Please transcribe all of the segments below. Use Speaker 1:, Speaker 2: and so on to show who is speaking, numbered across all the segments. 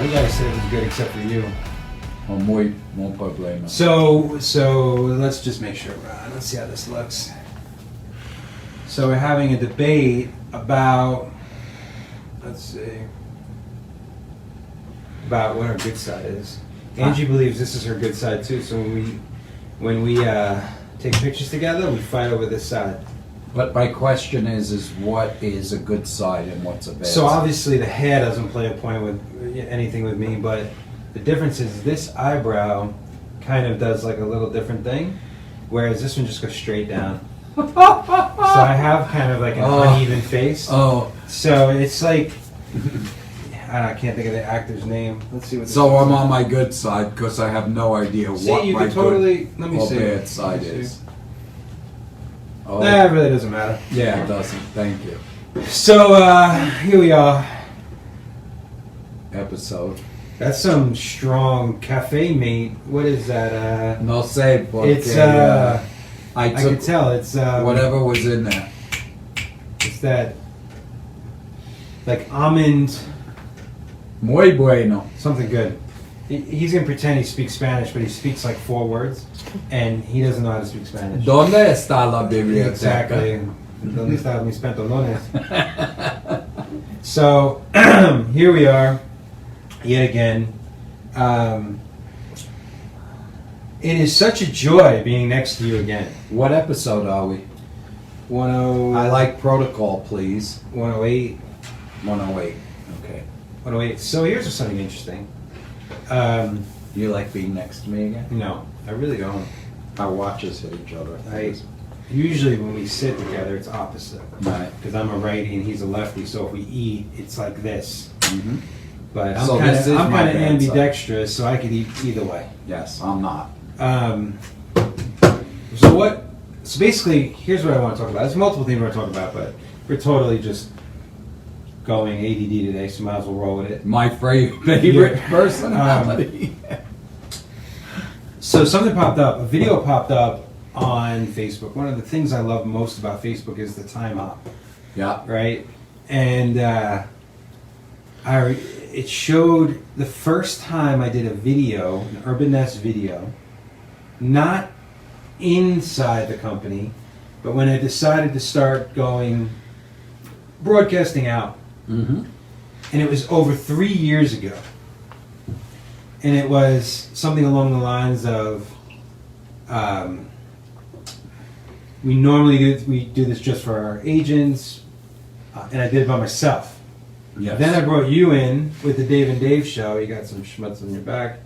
Speaker 1: Everybody said it was good except for you.
Speaker 2: Muy problema.
Speaker 1: So let's just make sure, Ron. Let's see how this looks. So we're having a debate about, let's see, about what our good side is. Angie believes this is her good side too. So when we take pictures together, we fight over this side.
Speaker 2: But my question is what is a good side and what's a bad side?
Speaker 1: So obviously the hair doesn't play a point with anything with me, but the difference is this eyebrow kind of does like a little different thing, whereas this one just goes straight down. So I have kind of like an uneven face.
Speaker 2: Oh.
Speaker 1: So it's like, I can't think of the actor's name. Let's see what this
Speaker 2: So
Speaker 1: is.
Speaker 2: I'm on my good side because I have no idea
Speaker 1: See,
Speaker 2: what
Speaker 1: you
Speaker 2: my
Speaker 1: can totally,
Speaker 2: good
Speaker 1: let me
Speaker 2: or
Speaker 1: see.
Speaker 2: bad side is. Oh.
Speaker 1: Nah, it really doesn't matter.
Speaker 2: Yeah, it doesn't. Thank you.
Speaker 1: So here we are.
Speaker 2: Episode.
Speaker 1: That's some strong cafe mate. What is that?
Speaker 2: No sé, porque
Speaker 1: It's I
Speaker 2: took
Speaker 1: can tell it's
Speaker 2: whatever was in there.
Speaker 1: It's that like almond
Speaker 2: Muy bueno.
Speaker 1: something good. He's gonna pretend he speaks Spanish, but he speaks like 4 words, and he doesn't know how to speak Spanish.
Speaker 2: ¿Dónde está la biblioteca?
Speaker 1: Exactly. ¿Dónde están mis pantalones? So here we are, yet again. It is such a joy being next to you again.
Speaker 2: What episode are we?
Speaker 1: 10.
Speaker 2: I like protocol, please.
Speaker 1: 108.
Speaker 2: 108. Okay.
Speaker 1: 108. So here's something interesting.
Speaker 2: You like being next to me again?
Speaker 1: No, I really don't.
Speaker 2: Our watches hit each other.
Speaker 1: Usually when we sit together, it's opposite.
Speaker 2: Right.
Speaker 1: Because I'm a righty and he's a lefty, so if we eat, it's like this.
Speaker 2: Mm-hmm.
Speaker 1: But I'm
Speaker 2: So
Speaker 1: kind
Speaker 2: this
Speaker 1: of
Speaker 2: is my bad
Speaker 1: ambidextrous, so I could eat either way.
Speaker 2: Yes, I'm not.
Speaker 1: So basically, here's what I want to talk about. There's multiple things we're going to talk about, but we're totally just going ADD today, so might as well roll with it.
Speaker 2: My favorite personality.
Speaker 1: So something popped up, a video popped up on Facebook. One of the things I love most about Facebook is the time hop,
Speaker 2: Yeah.
Speaker 1: right? And it showed the first time I did a video, an Urban Nest video, not inside the company, but when I decided to start broadcasting out.
Speaker 2: Mm-hmm.
Speaker 1: And it was over 3 years ago. And it was something along the lines of, we do this just for our agents, and I did it by myself.
Speaker 2: Yes.
Speaker 1: Then I brought you in with the Dave and Dave show. You got some schmutz on your back.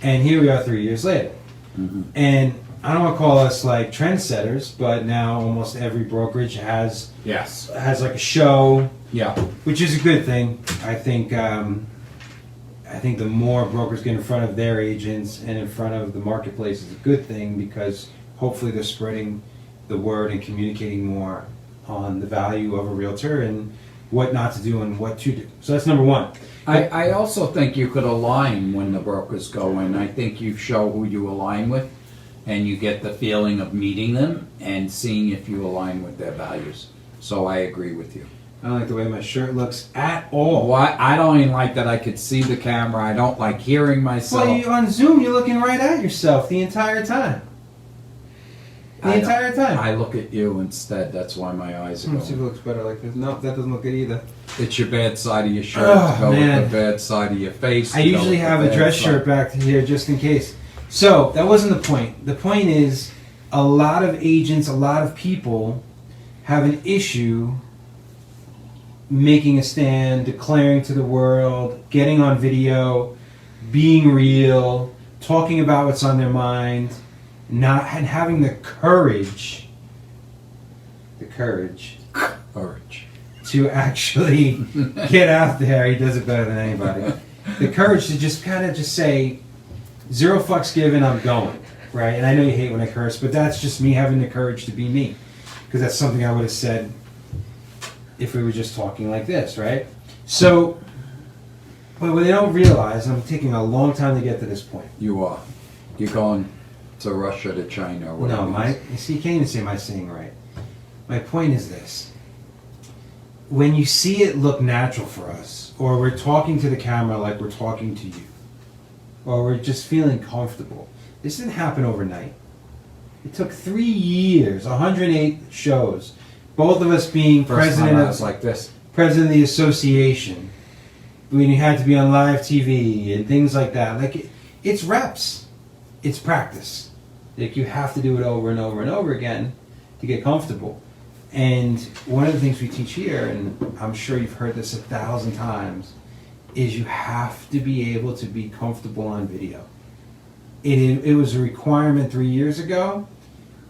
Speaker 1: And here we are 3 years later.
Speaker 2: Mm-hmm.
Speaker 1: And I don't want to call us like trendsetters, but now almost every brokerage has like a show.
Speaker 2: Yeah.
Speaker 1: Which is a good thing. I think the more brokers get in front of their agents and in front of the marketplace is a good thing, because hopefully they're spreading the word and communicating more on the value of a realtor and what not to do and what to do. So that's number one.
Speaker 2: I also think you could align when the brokers go in. I think you show who you align with, and you get the feeling of meeting them and seeing if you align with their values. So I agree with you.
Speaker 1: I don't like the way my shirt looks at all.
Speaker 2: Well, I don't even like that I could see the camera. I don't like hearing myself.
Speaker 1: Well, on Zoom, you're looking right at yourself the entire time. The entire time.
Speaker 2: I look at you instead. That's why my eyes are
Speaker 1: Let's see if it
Speaker 2: going.
Speaker 1: looks better like this. No, that doesn't look good either.
Speaker 2: It's your bad side of your shirt
Speaker 1: Oh,
Speaker 2: to go
Speaker 1: man.
Speaker 2: with the bad side of your face.
Speaker 1: I
Speaker 2: to go
Speaker 1: usually
Speaker 2: with the
Speaker 1: have a
Speaker 2: bad
Speaker 1: dress
Speaker 2: side.
Speaker 1: shirt back here just in case. So, that wasn't the point. The point is, a lot of agents, a lot of people have an issue making a stand, declaring to the world, getting on video, being real, talking about what's on their mind, and having the courage to actually get out there. He does it better than anybody. The courage to just kind of just say, 0 fucks given, I'm going, right? And I know you hate when I curse, but that's just me having the courage to be me, because that's something I would have said if we were just talking like this, right? So, but what they don't realize, and I'm taking a long time to get to this point.
Speaker 2: You are. You're going to Russia, to China, or whatever.
Speaker 1: No, you see, you can't even say my saying right. My point is this. when you see it look natural for us, or we're talking to the camera like we're talking to you, or we're just feeling comfortable, this didn't happen overnight. It took 3 years, 108 shows, both of us being
Speaker 2: First time I was like this.
Speaker 1: president of the association, when you had to be on live TV and things like that. Like, it's reps, it's practice. Like, you have to do it over and over and over again to get comfortable. And one of the things we teach here, and I'm sure you've heard this 1,000 times, is you have to be able to be comfortable on video. It was a requirement 3 years ago.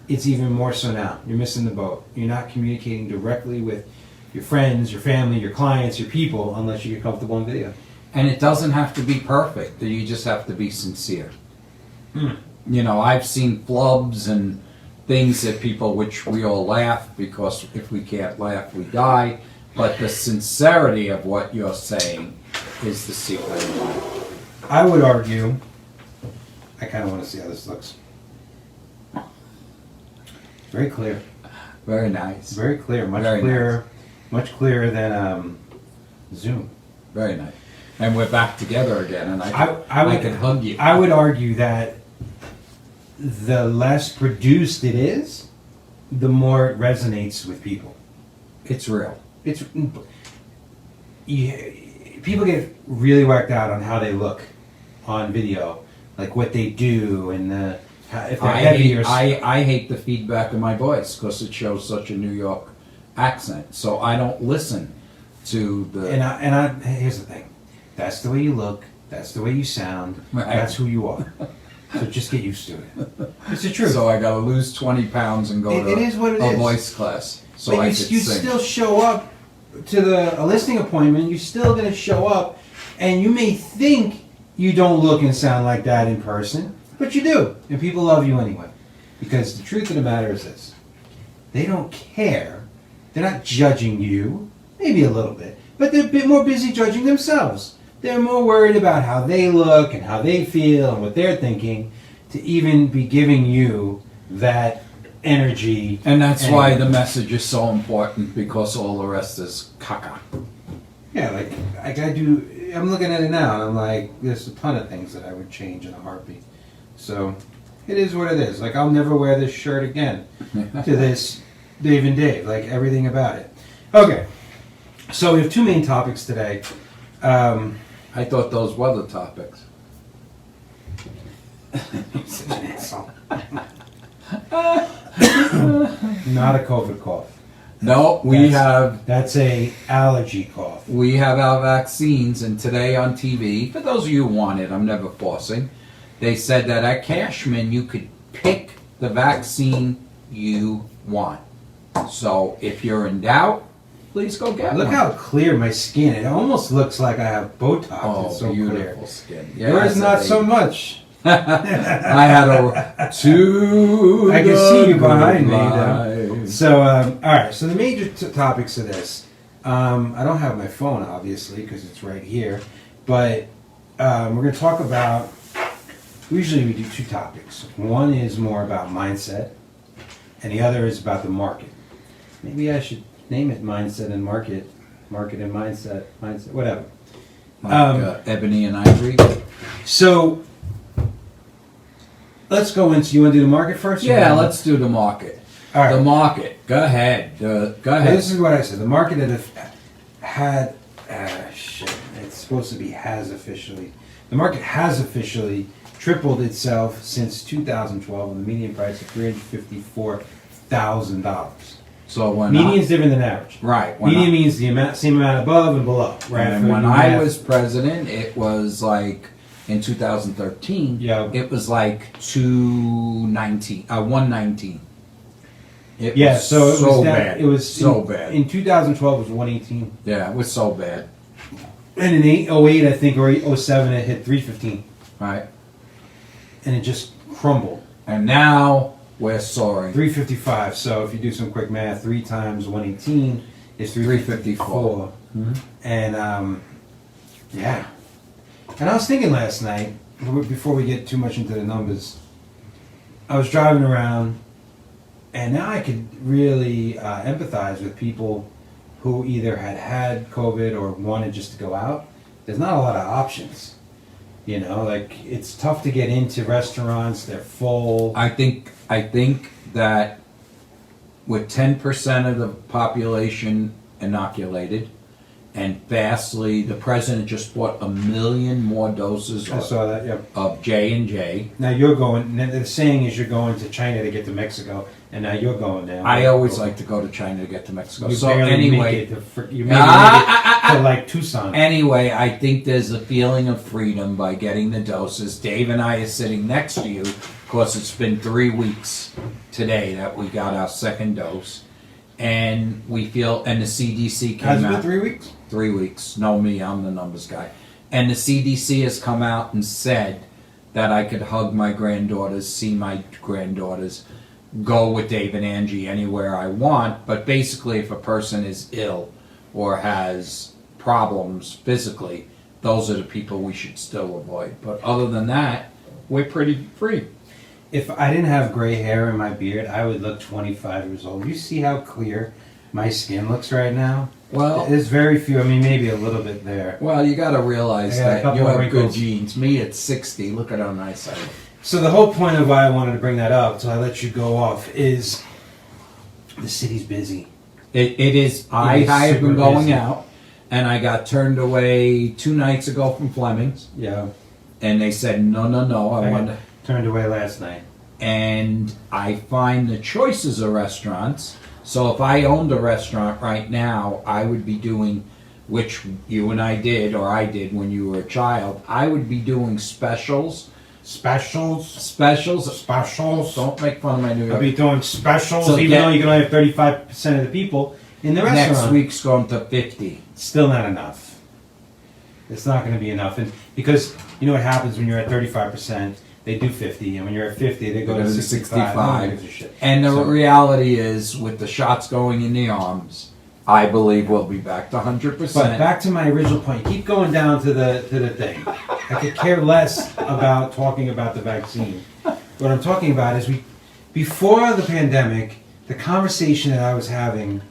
Speaker 1: It's even more so now. You're missing the boat. You're not communicating directly with your friends, your family, your clients, your people, unless you get comfortable on video.
Speaker 2: And it doesn't have to be perfect. You just have to be sincere. You know, I've seen flubs and things that people, which we all laugh, because if we can't laugh, we die. But the sincerity of what you're saying is the secret in life.
Speaker 1: I would argue, I kind of want to see how this looks. Very clear.
Speaker 2: Very nice.
Speaker 1: Very clear. Much
Speaker 2: Very
Speaker 1: clearer.
Speaker 2: nice.
Speaker 1: Much clearer than Zoom.
Speaker 2: Very nice. And we're back together again, and I can hug you.
Speaker 1: I would argue that the less produced it is, the more it resonates with people.
Speaker 2: It's real.
Speaker 1: People get really worked out on how they look on video, like what they do, and if they're heavy or.
Speaker 2: I hate the feedback of my voice because it shows such a New York accent. So I don't listen to the.
Speaker 1: And here's the thing, that's the way you look. That's the way you sound.
Speaker 2: Right.
Speaker 1: That's who you are. So just get used to it. It's the truth.
Speaker 2: So I got to lose 20 pounds and go to
Speaker 1: it is what it
Speaker 2: a
Speaker 1: is.
Speaker 2: voice class. So
Speaker 1: but
Speaker 2: I
Speaker 1: you
Speaker 2: could
Speaker 1: you
Speaker 2: sing.
Speaker 1: still show up to a listing appointment. You're still going to show up, and you may think you don't look and sound like that in person, but you do, and people love you anyway. Because the truth of the matter is this: they don't care. They're not judging you, maybe a little bit, but they're a bit more busy judging themselves. They're more worried about how they look and how they feel and what they're thinking, to even be giving you that energy.
Speaker 2: And that's why the message is so important, because all the rest is caca.
Speaker 1: Yeah, like I'm looking at it now, and I'm like, there's a ton of things that I would change in a heartbeat. So it is what it is. Like, I'll never wear this shirt again to this Dave and Dave, like everything about it. Okay, so we have two main topics today.
Speaker 2: I thought those were the topics.
Speaker 1: Such an asshole. Not a COVID cough.
Speaker 2: No,
Speaker 1: That's a allergy cough.
Speaker 2: we have our vaccines, and today on TV, for those of you who want it, I'm never forcing, they said that at Cashman you could pick the vaccine you want. So if you're in doubt, please go get
Speaker 1: Look
Speaker 2: one.
Speaker 1: how clear my skin. It almost looks like I have Botox.
Speaker 2: Oh,
Speaker 1: It's so
Speaker 2: beautiful
Speaker 1: clear.
Speaker 2: skin.
Speaker 1: Yours not so much.
Speaker 2: I had a two.
Speaker 1: I can see you behind me,
Speaker 2: though.
Speaker 1: So, all right. So the major topics of this. I don't have my phone, obviously, because it's right here. But we're going to talk about. Usually, we do two topics. One is more about mindset, and the other is about the market. Maybe I should name it mindset and market and mindset, whatever.
Speaker 2: Like, ebony and ivory.
Speaker 1: So. Let's go into. You want to do the market first?
Speaker 2: Yeah, let's do the market.
Speaker 1: All right.
Speaker 2: The market. Go ahead. Go ahead.
Speaker 1: This is what I said. The market had shit. It's supposed to be has officially. The market has officially tripled itself since 2012, with a median price of $354,000.
Speaker 2: So when
Speaker 1: Median's different than average.
Speaker 2: Right.
Speaker 1: Median means the same amount above and below. Right.
Speaker 2: And when I was president, it was like in 2013.
Speaker 1: Yeah.
Speaker 2: It was like 119. It
Speaker 1: Yeah.
Speaker 2: was
Speaker 1: So it
Speaker 2: so
Speaker 1: was that.
Speaker 2: bad.
Speaker 1: It was
Speaker 2: so bad.
Speaker 1: In 2012, it was 118.
Speaker 2: Yeah, it was so bad.
Speaker 1: And in 08, I think, or 07, it hit 315.
Speaker 2: Right.
Speaker 1: And it just crumbled.
Speaker 2: And now we're soaring.
Speaker 1: 355. So if you do some quick math, 3 times 118 is 354. And yeah. And I was thinking last night, before we get too much into the numbers, I was driving around, and now I could really empathize with people who either had COVID or wanted just to go out, there's not a lot of options. You know, like it's tough to get into restaurants. They're full.
Speaker 2: I think that with 10% of the population inoculated, and vastly, the president just bought 1 million more doses
Speaker 1: I saw that. Yep.
Speaker 2: of J&J.
Speaker 1: Now you're going. The saying is you're going to China to get to Mexico, and now you're going there.
Speaker 2: I always like to go to China to get to Mexico.
Speaker 1: You
Speaker 2: So
Speaker 1: barely
Speaker 2: anyway,
Speaker 1: make it to, you maybe make it to like Tucson.
Speaker 2: Anyway, I think there's a feeling of freedom by getting the doses. Dave and I are sitting next to you. Of course, it's been 3 weeks today that we got our second dose. And we feel, and the CDC came
Speaker 1: Has it
Speaker 2: out.
Speaker 1: been 3 weeks?
Speaker 2: 3 weeks. Know me, I'm the numbers guy. And the CDC has come out and said that I could hug my granddaughters, see my granddaughters, go with Dave and Angie anywhere I want. But basically, if a person is ill or has problems physically, those are the people we should still avoid. But other than that, we're pretty free.
Speaker 1: If I didn't have gray hair in my beard, I would look 25 years old. You see how clear my skin looks right now?
Speaker 2: Well,
Speaker 1: There's very few. I mean, maybe a little bit there.
Speaker 2: you got to realize
Speaker 1: I got a
Speaker 2: that
Speaker 1: couple
Speaker 2: you
Speaker 1: of
Speaker 2: have good
Speaker 1: wrinkles.
Speaker 2: genes. Me at 60, look at how nice I look.
Speaker 1: So the whole point of why I wanted to bring that up, so I let you go off, is the city's busy.
Speaker 2: It is. I
Speaker 1: is
Speaker 2: have been
Speaker 1: super
Speaker 2: going
Speaker 1: busy.
Speaker 2: out, and I got turned away 2 nights ago from Fleming's,
Speaker 1: Yeah.
Speaker 2: and they said no. I
Speaker 1: I
Speaker 2: want
Speaker 1: got turned away last night.
Speaker 2: and I find the choices of restaurants. So if I owned a restaurant right now, I would be doing, which you and I did, or I did when you were a child. I would be doing specials.
Speaker 1: Specials.
Speaker 2: Don't make fun of my New
Speaker 1: I'll
Speaker 2: York.
Speaker 1: be doing specials,
Speaker 2: So
Speaker 1: even
Speaker 2: get-
Speaker 1: though you can only have 35% of the people in the restaurant.
Speaker 2: Next week's going to 50.
Speaker 1: Still not enough. It's not going to be enough, and because you know what happens when you're at 35%, they do 50, and when you're at 50, they go to 65. No one gives a shit.
Speaker 2: And the
Speaker 1: So-
Speaker 2: reality is, with the shots going in the arms, I believe we'll be back to 100%.
Speaker 1: But back to my original point. Keep going down to the thing. I could care less about talking about the vaccine. What I'm talking about is before the pandemic, the conversation that I was having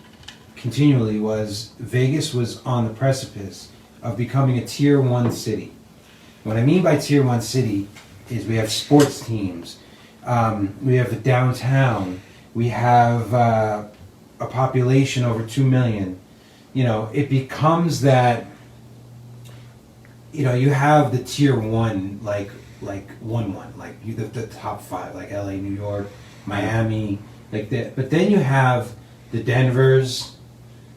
Speaker 1: continually was Vegas was on the precipice of becoming a tier 1 city. What I mean by tier 1 city is we have sports teams, we have the downtown, we have a population over 2 million. You know, it becomes that, you know, you have the tier 1, like the top 5, like LA, New York, Miami, like that. But then you have the Denvers,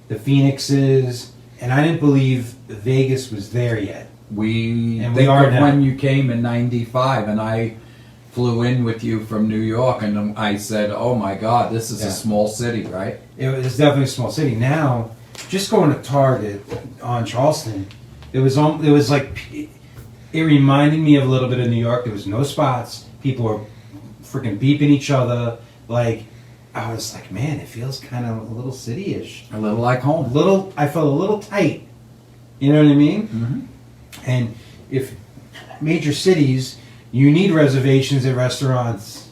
Speaker 1: the Phoenixes, and I didn't believe Vegas was there yet.
Speaker 2: we
Speaker 1: And we
Speaker 2: think
Speaker 1: are
Speaker 2: of
Speaker 1: now.
Speaker 2: when you came in '95, and I flew in with you from New York, and I said, "Oh my God, this is
Speaker 1: Yeah.
Speaker 2: a small city, right?"
Speaker 1: It was definitely a small city. Now, just going to Target on Charleston, it was like, it reminded me of a little bit of New York. There was no spots. People were freaking beeping each other. Like, I was like, man, it feels kind of a little city-ish.
Speaker 2: A little like home.
Speaker 1: I felt a little tight. You know what I mean?
Speaker 2: Mm-hmm.
Speaker 1: And if major cities, you need reservations at restaurants.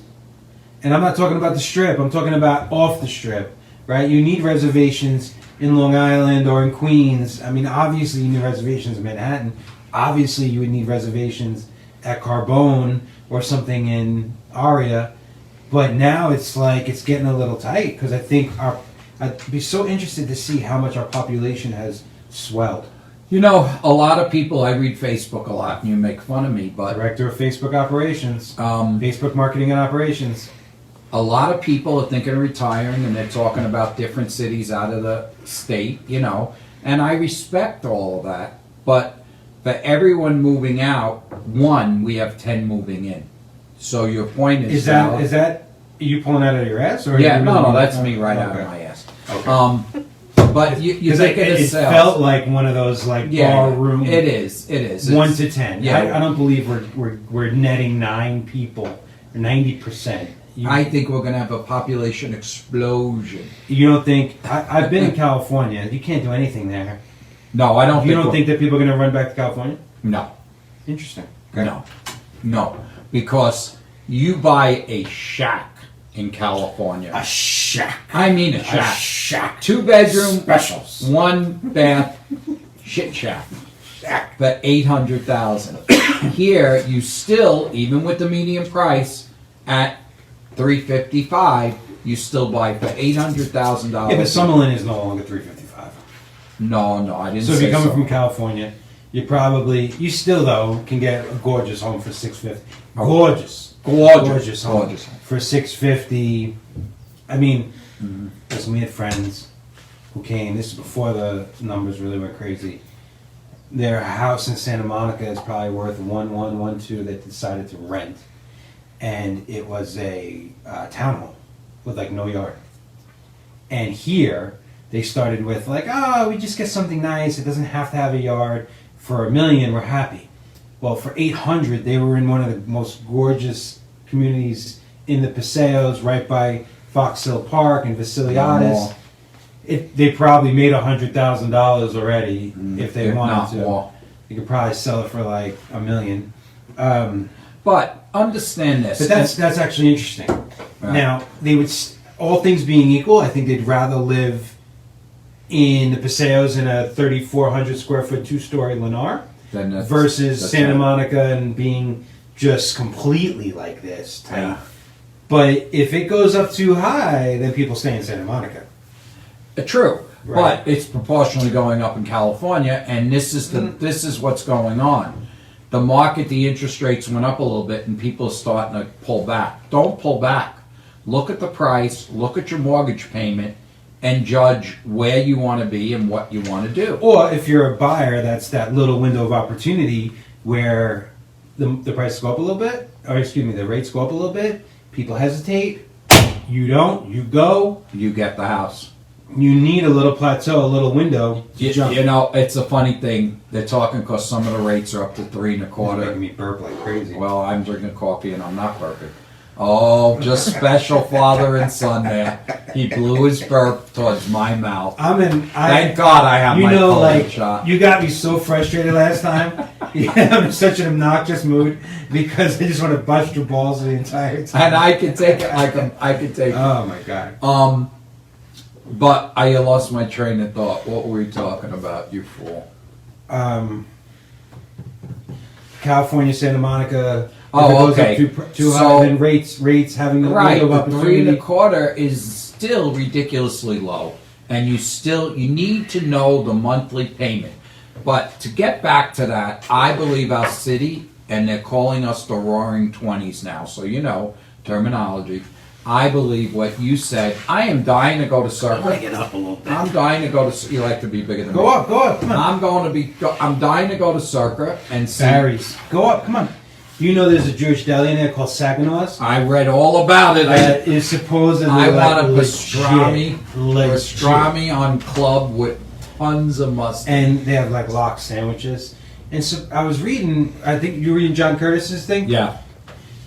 Speaker 1: And I'm not talking about the Strip. I'm talking about off the Strip, right? You need reservations in Long Island or in Queens. I mean, obviously you need reservations in Manhattan. Obviously you would need reservations at Carbone or something in Aria. But now it's like it's getting a little tight because I think I'd be so interested to see how much our population has swelled.
Speaker 2: You know, a lot of people. I read Facebook a lot, and you make fun of me, but
Speaker 1: Director of Facebook Operations, Facebook Marketing and Operations.
Speaker 2: a lot of people are thinking of retiring, and they're talking about different cities out of the state, you know, and I respect all of that. But for everyone moving out, we have 10 moving in. So your point is valid.
Speaker 1: Is that you pulling that out of your ass? Or
Speaker 2: Yeah,
Speaker 1: you
Speaker 2: no,
Speaker 1: really-
Speaker 2: that's me right out
Speaker 1: Okay.
Speaker 2: of my ass.
Speaker 1: Okay.
Speaker 2: But you
Speaker 1: Because
Speaker 2: think of the
Speaker 1: it
Speaker 2: sales.
Speaker 1: felt like one of those like bar room.
Speaker 2: It is.
Speaker 1: 1 to 10.
Speaker 2: Yeah.
Speaker 1: I don't believe we're netting 9 people, 90%.
Speaker 2: I think we're going to have a population explosion.
Speaker 1: You don't think? I've been in California. You can't do anything there.
Speaker 2: No, I don't.
Speaker 1: You don't think that people are going to run back to California?
Speaker 2: No,
Speaker 1: Interesting.
Speaker 2: no, because you buy a shack in California.
Speaker 1: A shack.
Speaker 2: I mean a
Speaker 1: A
Speaker 2: shack.
Speaker 1: shack.
Speaker 2: 2-bedroom,
Speaker 1: Specials.
Speaker 2: 1 bath, shit shack.
Speaker 1: Shack.
Speaker 2: For $800,000. Here, you still, even with the median price at $355, you still buy for $800,000.
Speaker 1: Yeah, but Summerlin is no longer $355.
Speaker 2: No, I didn't
Speaker 1: So if
Speaker 2: say
Speaker 1: you're coming
Speaker 2: so.
Speaker 1: from California, you still though can get a gorgeous home for $650.
Speaker 2: Oh.
Speaker 1: Gorgeous home
Speaker 2: Gorgeous.
Speaker 1: for $650. I mean, listen, we had friends who came. This is before the numbers really went crazy. Their house in Santa Monica is probably worth 1.2 that decided to rent, and it was a townhome with like no yard. And here they started with like, oh, we just get something nice. It doesn't have to have a yard. For $1 million, we're happy. Well, for 800, they were in one of the most gorgeous communities in the Paseos, right by Fox Hill Park and Vasiliadis. They probably made $100,000 already if they
Speaker 2: If
Speaker 1: wanted
Speaker 2: not
Speaker 1: to.
Speaker 2: more.
Speaker 1: You could probably sell it for like $1 million.
Speaker 2: But understand this.
Speaker 1: But that's actually interesting.
Speaker 2: Right.
Speaker 1: Now they would, all things being equal, I think they'd rather live in the Paseos in a 3,400 square foot 2-story Lennar
Speaker 2: Then that's-
Speaker 1: versus
Speaker 2: that's
Speaker 1: Santa
Speaker 2: right.
Speaker 1: Monica and being just completely like this tight.
Speaker 2: Yeah.
Speaker 1: But if it goes up too high, then people stay in Santa Monica.
Speaker 2: True,
Speaker 1: Right.
Speaker 2: but it's proportionally going up in California, and this is this is what's going on. The market, the interest rates went up a little bit, and people are starting to pull back. Don't pull back. Look at the price. Look at your mortgage payment, and judge where you want to be and what you want to do.
Speaker 1: Or if you're a buyer, that's that little window of opportunity where the prices go up a little bit, or excuse me, the rates go up a little bit. People hesitate. You don't. You go.
Speaker 2: You get the house.
Speaker 1: You need a little plateau, a little window to jump.
Speaker 2: You know, it's a funny thing. They're talking because some of the rates are up to 3
Speaker 1: Making
Speaker 2: 1/4.
Speaker 1: me burp like crazy.
Speaker 2: Well, I'm drinking coffee and I'm not burping. Oh, just special father and son there. He blew his burp towards my mouth. Thank God I have
Speaker 1: you
Speaker 2: my
Speaker 1: know,
Speaker 2: COVID
Speaker 1: like
Speaker 2: shot.
Speaker 1: you got me so frustrated last time. Yeah, I'm in such an obnoxious mood because I just want to bust your balls the entire time.
Speaker 2: And I can take it like I can take it.
Speaker 1: Oh my god.
Speaker 2: But I lost my train of thought. What were we talking about, you fool?
Speaker 1: California, Santa Monica.
Speaker 2: Oh,
Speaker 1: if it goes
Speaker 2: okay.
Speaker 1: up too
Speaker 2: So-
Speaker 1: high, then rates having the
Speaker 2: Right,
Speaker 1: window of
Speaker 2: the 3
Speaker 1: opportunity.
Speaker 2: 1/4 is still ridiculously low, and you need to know the monthly payment. But to get back to that, I believe our city, and they're calling us the Roaring 20s now, so you know terminology. I believe what you said. I am dying to go to Circa.
Speaker 1: Get up a little bit.
Speaker 2: I'm dying to go to. You like to be bigger than
Speaker 1: Go
Speaker 2: me.
Speaker 1: up, come on.
Speaker 2: I'm dying to go to Circa and see.
Speaker 1: Barry's. Go up, come on. You know there's a Jewish deli in there called Saginaw's?
Speaker 2: I read all about it.
Speaker 1: That is supposedly
Speaker 2: I
Speaker 1: like
Speaker 2: want a
Speaker 1: legit.
Speaker 2: pastrami on club with tons of mustard.
Speaker 1: And they have like lox sandwiches. And so I was reading, I think you were reading John Curtis's thing?
Speaker 2: Yeah.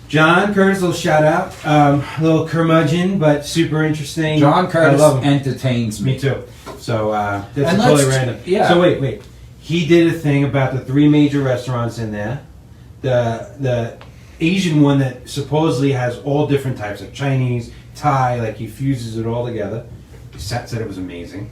Speaker 1: John Curtis, little shout out. A little curmudgeon, but super interesting.
Speaker 2: John
Speaker 1: I
Speaker 2: Curtis
Speaker 1: love him.
Speaker 2: entertains me.
Speaker 1: Me too. So that's
Speaker 2: And
Speaker 1: totally
Speaker 2: let's-
Speaker 1: random.
Speaker 2: yeah.
Speaker 1: So wait. He did a thing about the 3 major restaurants in there. The Asian one that supposedly has all different types of Chinese, Thai, like he fuses it all together. He said it was amazing.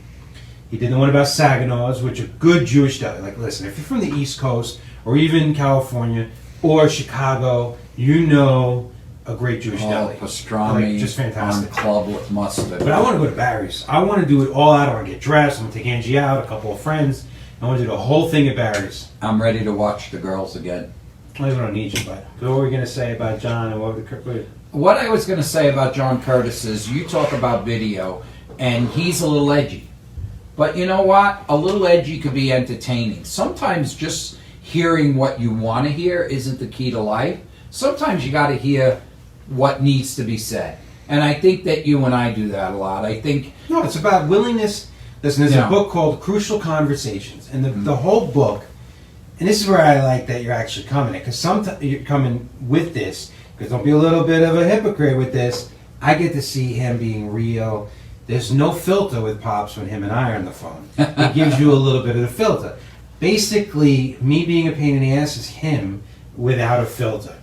Speaker 1: He did the one about Saginaw's, which are good Jewish deli. Like, listen, if you're from the East Coast or even California or Chicago, you know a great Jewish deli.
Speaker 2: Pastrami
Speaker 1: Like, just fantastic.
Speaker 2: on club with mustard.
Speaker 1: But I want to go to Barry's. I want to do it all out. I want to get dressed. I want to take Angie out, a couple of friends. I want to do the whole thing at Barry's.
Speaker 2: I'm ready to watch the girls again.
Speaker 1: I don't need you, but what were we going to say about John and what were the...
Speaker 2: What I was going to say about John Curtis is you talk about video, and he's a little edgy. But you know what? A little edgy could be entertaining. Sometimes just hearing what you want to hear isn't the key to life. Sometimes you got to hear what needs to be said. And I think that you and I do that a lot. I think...
Speaker 1: No, it's about willingness. Listen, there's
Speaker 2: Yeah.
Speaker 1: a book called Crucial Conversations, and the whole book, and this is where I like that you're actually coming in, because sometimes you're coming with this, because don't be a little bit of a hypocrite with this. I get to see him being real. There's no filter with Pops when him and I are on the phone. It gives you a little bit of the filter. Basically, me being a pain in the ass is him without a filter.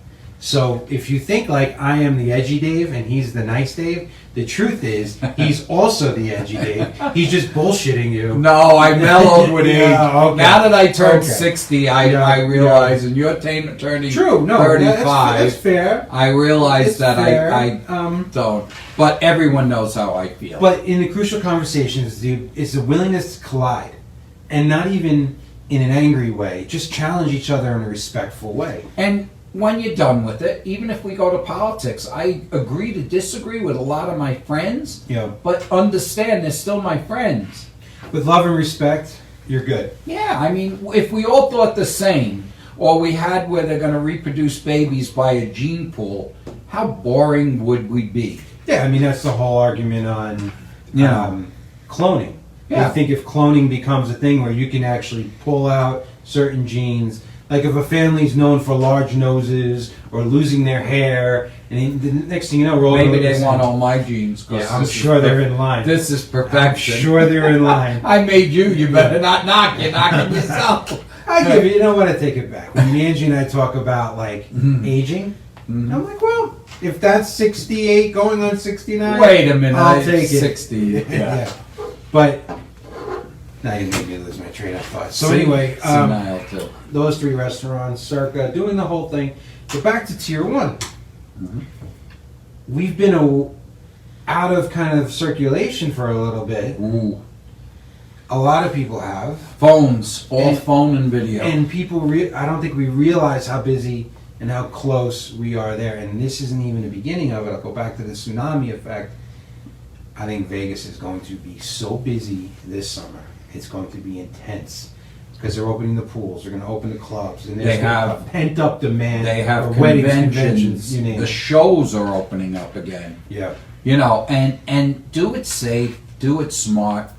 Speaker 1: So if you think like I am the edgy Dave and he's the nice Dave, the truth is he's also the edgy Dave. He's just bullshitting you.
Speaker 2: No, I mellowed with age.
Speaker 1: Yeah, okay.
Speaker 2: Now that I turned
Speaker 1: Okay.
Speaker 2: 60,
Speaker 1: Yeah,
Speaker 2: I realize, and you're turning
Speaker 1: True, no,
Speaker 2: 35.
Speaker 1: that's fair.
Speaker 2: I realize
Speaker 1: It's
Speaker 2: that
Speaker 1: fair.
Speaker 2: I don't. But everyone knows how I feel.
Speaker 1: But in the crucial conversations, dude, it's a willingness to collide, and not even in an angry way. Just challenge each other in a respectful way.
Speaker 2: And when you're done with it, even if we go to politics, I agree to disagree with a lot of my friends,
Speaker 1: You know,
Speaker 2: but understand they're still my friends.
Speaker 1: with love and respect, you're good.
Speaker 2: Yeah, I mean, if we all thought the same, or we had where they're going to reproduce babies by a gene pool, how boring would we be?
Speaker 1: Yeah, I mean that's the whole argument on
Speaker 2: Yeah.
Speaker 1: cloning.
Speaker 2: Yeah.
Speaker 1: I think if cloning becomes a thing where you can actually pull out certain genes, like if a family's known for large noses or losing their hair, and the next thing you know, we're all
Speaker 2: Maybe
Speaker 1: gonna
Speaker 2: they want all my genes. 'Cause
Speaker 1: Yeah, I'm
Speaker 2: this is
Speaker 1: sure they're in line.
Speaker 2: This is
Speaker 1: I'm
Speaker 2: perfection.
Speaker 1: sure they're in line.
Speaker 2: I made you. You better not knock. You're knocking yourself.
Speaker 1: I give you know what? I take it back. When Angie and I talk about like
Speaker 2: Mhm.
Speaker 1: aging,
Speaker 2: Mhm.
Speaker 1: I'm like, well, if that's 68 going on 69,
Speaker 2: Wait a minute.
Speaker 1: I'll take it.
Speaker 2: 60. Yeah.
Speaker 1: But now you made me lose my train of thought. So
Speaker 2: See?
Speaker 1: anyway,
Speaker 2: Senile too.
Speaker 1: those three restaurants, circa, doing the whole thing. But back to tier one.
Speaker 2: Mhm.
Speaker 1: We've been out of kind of circulation for a little bit.
Speaker 2: Ooh.
Speaker 1: A lot of people have.
Speaker 2: Phones, all
Speaker 1: And-
Speaker 2: phone and video.
Speaker 1: And people, I don't think we realize how busy and how close we are there. And this isn't even the beginning of it. I'll go back to the tsunami effect. I think Vegas is going to be so busy this summer. It's going to be intense because they're opening the pools. They're going to open the clubs, and
Speaker 2: They
Speaker 1: there's
Speaker 2: have-
Speaker 1: a pent-up demand.
Speaker 2: They have
Speaker 1: for weddings,
Speaker 2: conventions.
Speaker 1: you name
Speaker 2: The
Speaker 1: it.
Speaker 2: shows are opening up again.
Speaker 1: Yeah.
Speaker 2: You know, and do it safe, do it smart.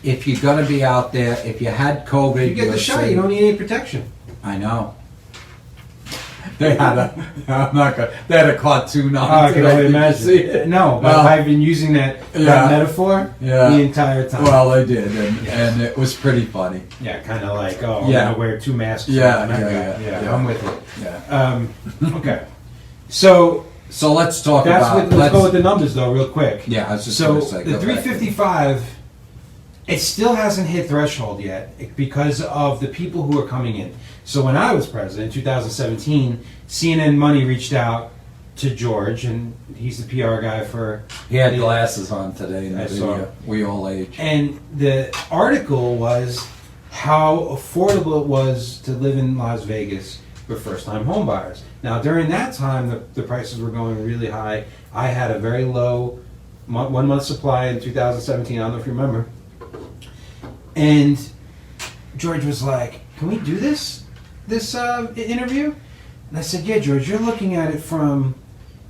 Speaker 2: If you're gonna be out there, if you had COVID,
Speaker 1: You get
Speaker 2: you're
Speaker 1: the shot.
Speaker 2: safe.
Speaker 1: You don't need any protection.
Speaker 2: I know. They had a. I'm not gonna. They had a cartoon on.
Speaker 1: I can
Speaker 2: today.
Speaker 1: only
Speaker 2: Did you
Speaker 1: imagine.
Speaker 2: see it?
Speaker 1: No, but
Speaker 2: Well,
Speaker 1: I've been using that
Speaker 2: Yeah.
Speaker 1: metaphor
Speaker 2: Yeah.
Speaker 1: the entire time.
Speaker 2: Well, they did, and,
Speaker 1: Yes.
Speaker 2: and it was pretty funny.
Speaker 1: Yeah, kind of like, oh, I'm
Speaker 2: Yeah.
Speaker 1: going to wear two masks.
Speaker 2: Yeah,
Speaker 1: on. I got
Speaker 2: yeah,
Speaker 1: it.
Speaker 2: yeah.
Speaker 1: I'm with it.
Speaker 2: Yeah.
Speaker 1: Okay. So
Speaker 2: So let's talk
Speaker 1: that's
Speaker 2: about.
Speaker 1: let's go with the numbers though, real quick.
Speaker 2: Yeah, I was just
Speaker 1: So
Speaker 2: gonna say.
Speaker 1: the
Speaker 2: go back.
Speaker 1: 355, it still hasn't hit threshold yet because of the people who are coming in. So when I was president in 2017, CNN Money reached out to George, and he's the PR guy for.
Speaker 2: He had glasses on today in the
Speaker 1: I saw.
Speaker 2: video. We all age.
Speaker 1: And the article was how affordable it was to live in Las Vegas for first-time home buyers. Now, during that time, the prices were going really high. I had a very low 1 month supply in 2017. I don't know if you remember. And George was like, "Can we do this interview?" And I said, "Yeah, George. You're looking at it from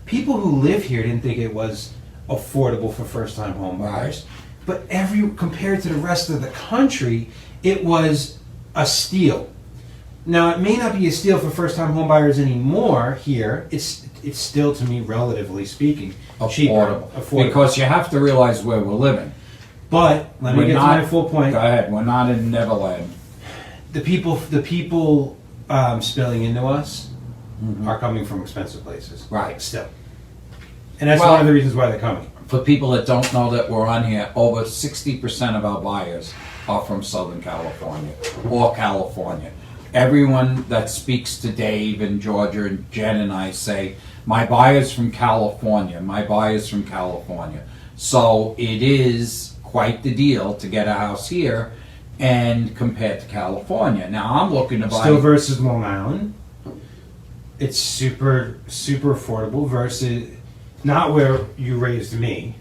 Speaker 1: people who live here didn't think it was affordable for first-time home buyers, but compared to the rest of the country, it was a steal." Now, it may not be a steal for first-time home buyers anymore here. It's still, to me, relatively speaking, cheaper, affordable.
Speaker 2: Because you have to realize where we're living.
Speaker 1: But let me
Speaker 2: We're
Speaker 1: get
Speaker 2: not-
Speaker 1: to my full point.
Speaker 2: Go ahead. We're not in Neverland.
Speaker 1: The people spilling into us
Speaker 2: Mhm.
Speaker 1: are coming from expensive places.
Speaker 2: Right.
Speaker 1: Still. And that's
Speaker 2: Well-
Speaker 1: one of the reasons why they're coming.
Speaker 2: For people that don't know that we're on here, over 60% of our buyers are from Southern California or California. Everyone that speaks to Dave and Georgia and Jen and I say, my buyer's from California, my buyer's from California. So it is quite the deal to get a house here and compared to California. Now I'm looking to buy...
Speaker 1: Still versus Long Island, it's super, super affordable versus not where you raised me.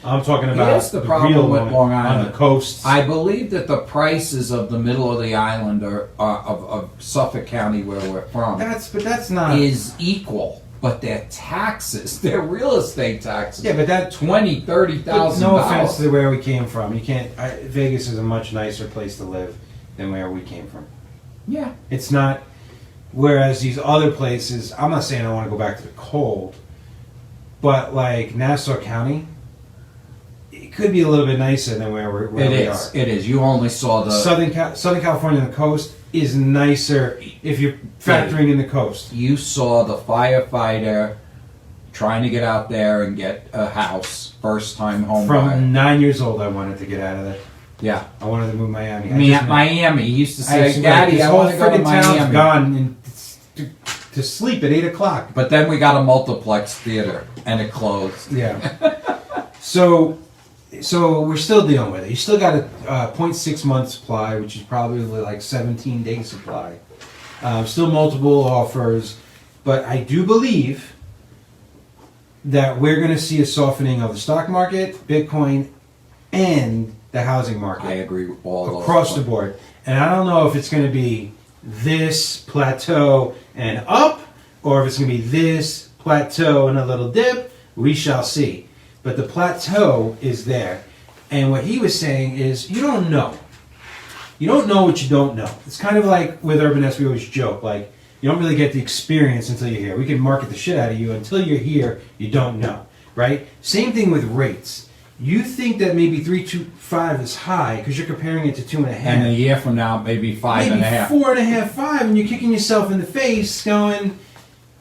Speaker 1: I'm talking about
Speaker 2: Here's the problem
Speaker 1: real
Speaker 2: with Long
Speaker 1: on
Speaker 2: Island.
Speaker 1: the coast.
Speaker 2: I believe that the prices of the middle of the island of Suffolk County, where we're from,
Speaker 1: but that's not.
Speaker 2: is equal. But their taxes, their real estate taxes,
Speaker 1: Yeah, but that
Speaker 2: $20,000,
Speaker 1: But
Speaker 2: $30,000.
Speaker 1: no offense to where we came from. You can't. Vegas is a much nicer place to live than where we came from.
Speaker 2: Yeah,
Speaker 1: It's not. Whereas these other places, I'm not saying I want to go back to the cold, but like Nassau County, could be a little bit nicer than where we are.
Speaker 2: It is. You only saw the
Speaker 1: Southern California and the coast is nicer if you're factoring in the coast.
Speaker 2: You saw the firefighter trying to get out there and get a house, first time home buyer.
Speaker 1: From 9 years old, I wanted to get out of there.
Speaker 2: Yeah.
Speaker 1: I wanted to move Miami.
Speaker 2: Miami. He used to say, "Daddy, I want to go to Miami."
Speaker 1: Gone and to sleep at 8 o'clock.
Speaker 2: But then we got a multiplex theater, and it closed.
Speaker 1: Yeah. So we're still dealing with it. You still got a 0.6 month supply, which is probably like 17 day supply. Still multiple offers, but I do believe that we're going to see a softening of the stock market, Bitcoin, and the housing market.
Speaker 2: I agree with all those
Speaker 1: across the board. And I don't know if it's going to be this plateau and up, or if it's going to be this plateau and a little dip. We shall see. But the plateau is there. And what he was saying is, you don't know. You don't know what you don't know. It's kind of like with Urban S, we always joke, like, you don't really get the experience until you're here. We can market the shit out of you. Until you're here, you don't know, right? Same thing with rates. You think that maybe 3.25 is high because you're comparing it to 2.5.
Speaker 2: And a year from now, maybe 5.5.
Speaker 1: Maybe 4.5, 5, and you're kicking yourself in the face going,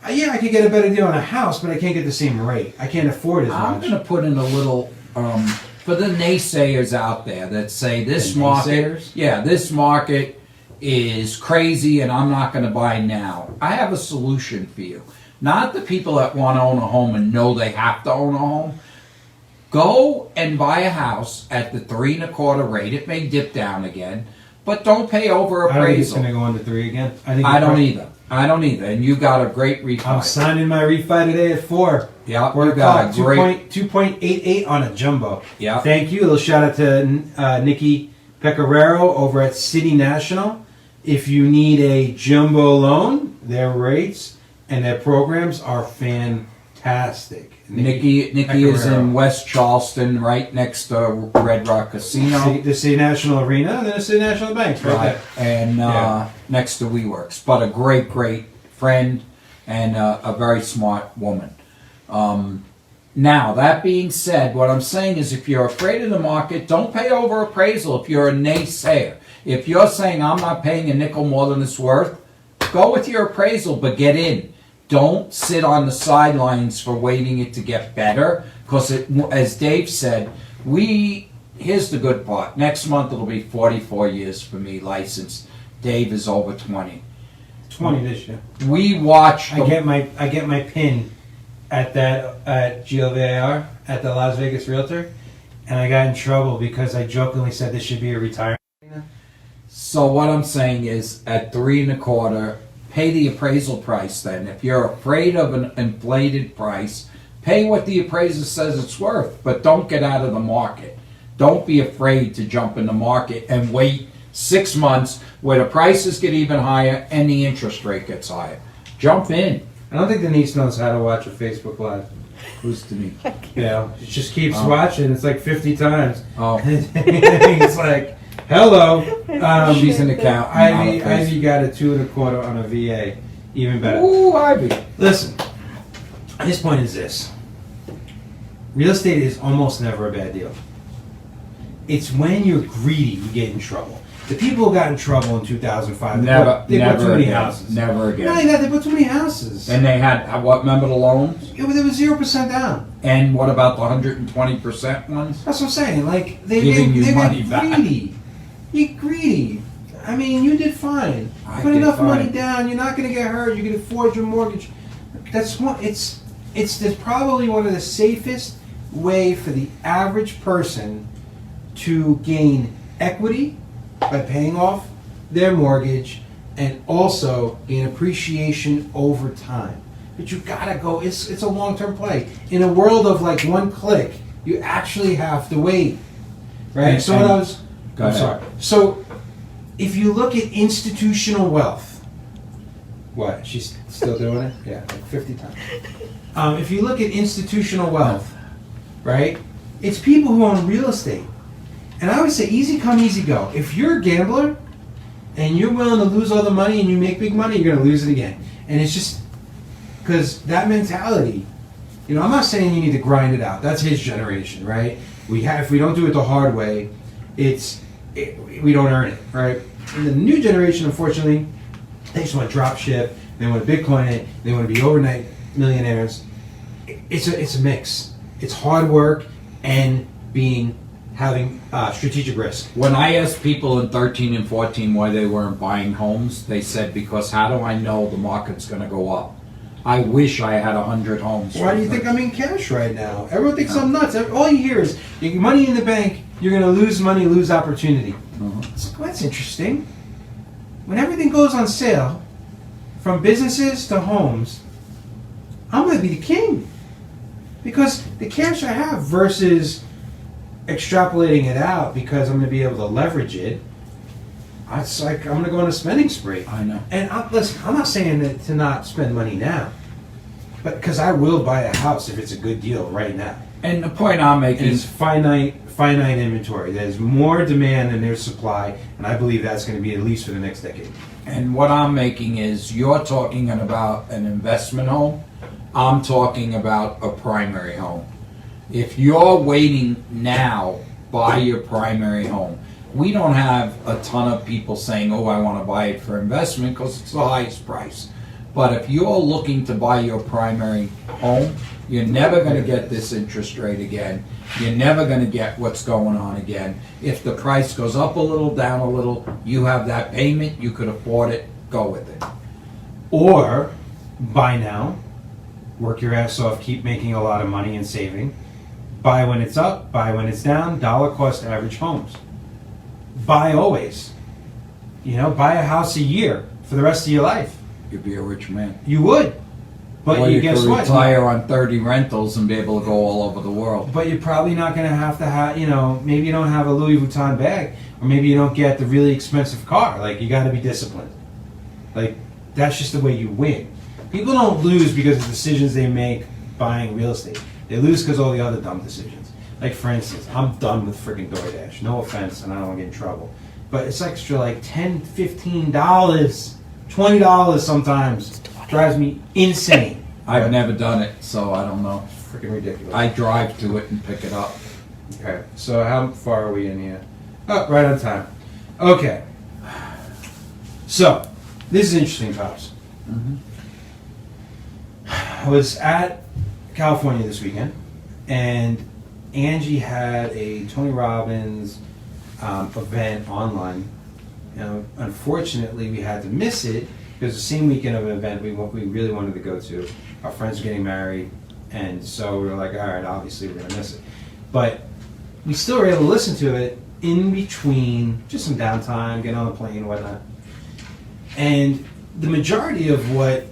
Speaker 1: yeah, I could get a better deal on a house, but I can't get the same rate. I can't afford as
Speaker 2: I'm
Speaker 1: much.
Speaker 2: going to put in a little, for the naysayers out there that say this market, this market is crazy and I'm not going to buy now. I have a solution for you. Not the people that want to own a home and know they have to own a home. Go and buy a house at the 3.25 rate. It may dip down again, but don't pay over appraisal.
Speaker 1: I don't think it's going to go into 3 again.
Speaker 2: I don't either. I don't either. And you got a great refi.
Speaker 1: I'm signing my refi today at 4.
Speaker 2: Yeah, you got a great
Speaker 1: 2.88 on a jumbo.
Speaker 2: Yeah.
Speaker 1: Thank you. A little shout out to Nikki Pecoraro over at City National. If you need a jumbo loan, their rates and their programs are fantastic.
Speaker 2: Nikki is in West Charleston, right next to Red Rock Casino.
Speaker 1: The City National Arena, and then the City National Bank, right there.
Speaker 2: And next to WeWorks. But a great, great friend and a very smart woman. Now, that being said, what I'm saying is if you're afraid of the market, don't pay over appraisal if you're a naysayer. If you're saying I'm not paying a nickel more than it's worth, go with your appraisal, but get in. Don't sit on the sidelines for waiting it to get better, because as Dave said, here's the good part. Next month it'll be 44 years for me licensed. Dave is over 20.
Speaker 1: 20 this year.
Speaker 2: We watch.
Speaker 1: I get my pin at GLVAR at the Las Vegas Realtor, and I got in trouble because I jokingly said this should be a retirement.
Speaker 2: So what I'm saying is, at 3.25, pay the appraisal price then. If you're afraid of an inflated price, pay what the appraiser says it's worth, but don't get out of the market. Don't be afraid to jump in the market and wait 6 months where the prices get even higher and the interest rate gets higher. Jump in.
Speaker 1: I don't think Denise knows how to watch a Facebook Live.
Speaker 2: Who's Denise?
Speaker 1: Yeah, she just keeps watching. It's like 50 times.
Speaker 2: Oh.
Speaker 1: It's like, hello.
Speaker 2: She's an accountant.
Speaker 1: Ivy got a 2.25 on a VA. Even better.
Speaker 2: Ooh, Ivy.
Speaker 1: Listen, his point is this. Real estate is almost never a bad deal. It's when you're greedy you get in trouble. The people who got in trouble in 2005, they bought too many houses.
Speaker 2: Never again.
Speaker 1: Not only that, they bought too many houses.
Speaker 2: And they had, remember the loans?
Speaker 1: It was 0% down.
Speaker 2: And what about the 120% ones?
Speaker 1: That's what I'm saying. Like, they
Speaker 2: got
Speaker 1: greedy. You're greedy. I mean, you did fine. Put enough money down. You're not going to get hurt. You can afford your mortgage. That's one. It's probably one of the safest way for the average person to gain equity by paying off their mortgage and also gain appreciation over time. But you gotta go. It's a long-term play. In a world of like one click, you actually have to wait. Right? I'm sorry. So if you look at institutional wealth, what? She's still doing it? Yeah, like 50 times. If you look at institutional wealth, right? It's people who own real estate. And I always say, easy come, easy go. If you're a gambler and you're willing to lose all the money and you make big money, you're going to lose it again. And it's just because that mentality, I'm not saying you need to grind it out. That's his generation, right? If we don't do it the hard way, we don't earn it, right? And the new generation, unfortunately, they just want to drop ship. They want to Bitcoin it. They want to be overnight millionaires. It's a mix. It's hard work and having strategic risk.
Speaker 2: When I asked people in 13 and 14 why they weren't buying homes, they said, because how do I know the market's going to go up? I wish I had 100 homes.
Speaker 1: Why do you think I'm in cash right now? Everyone thinks I'm nuts. All you hear is, you get money in the bank, you're going to lose money, lose opportunity. It's like, well, that's interesting. When everything goes on sale, from businesses to homes, I'm going to be the king. Because the cash I have versus extrapolating it out because I'm going to be able to leverage it, it's like I'm going to go on a spending spree.
Speaker 2: I know.
Speaker 1: And listen, I'm not saying that to not spend money now, but because I will buy a house if it's a good deal right now.
Speaker 2: And the point I'm making
Speaker 1: is finite inventory. There's more demand than there's supply, and I believe that's going to be at least for the next decade.
Speaker 2: And what I'm making is, you're talking about an investment home. I'm talking about a primary home. If you're waiting now, buy your primary home. We don't have a ton of people saying, oh, I want to buy it for investment because it's the highest price. But if you're looking to buy your primary home, you're never going to get this interest rate again. You're never going to get what's going on again. If the price goes up a little, down a little, you have that payment, you could afford it, go with it.
Speaker 1: Or buy now, work your ass off, keep making a lot of money and saving. Buy when it's up, buy when it's down, dollar cost average homes. Buy always. Buy a house a year for the rest of your life.
Speaker 2: You'd be a rich man.
Speaker 1: You would. But
Speaker 2: or you
Speaker 1: guess
Speaker 2: could
Speaker 1: what?
Speaker 2: retire on 30 rentals and be able to go all over the world.
Speaker 1: But you're probably not going to have, maybe you don't have a Louis Vuitton bag, or maybe you don't get the really expensive car. Like, you got to be disciplined. Like, that's just the way you win. People don't lose because of decisions they make buying real estate. They lose because of all the other dumb decisions. Like, for instance, I'm done with freaking DoorDash. No offense, and I don't want to get in trouble. But it's extra like $10, $15, $20 sometimes. Drives me insane.
Speaker 2: I've never done it, so I don't know.
Speaker 1: It's freaking ridiculous.
Speaker 2: I drive to it and pick it up.
Speaker 1: Okay, so how far are we in here? Oh, right on time. Okay. So, this is interesting, Pops. I was at California this weekend, and Angie had a Tony Robbins event online. Unfortunately, we had to miss it because the same weekend of an event we really wanted to go to. Our friends were getting married, and so we were like, all right, obviously we're going to miss it. But we still were able to listen to it in between, just some downtime, getting on the plane and whatnot. And the majority of what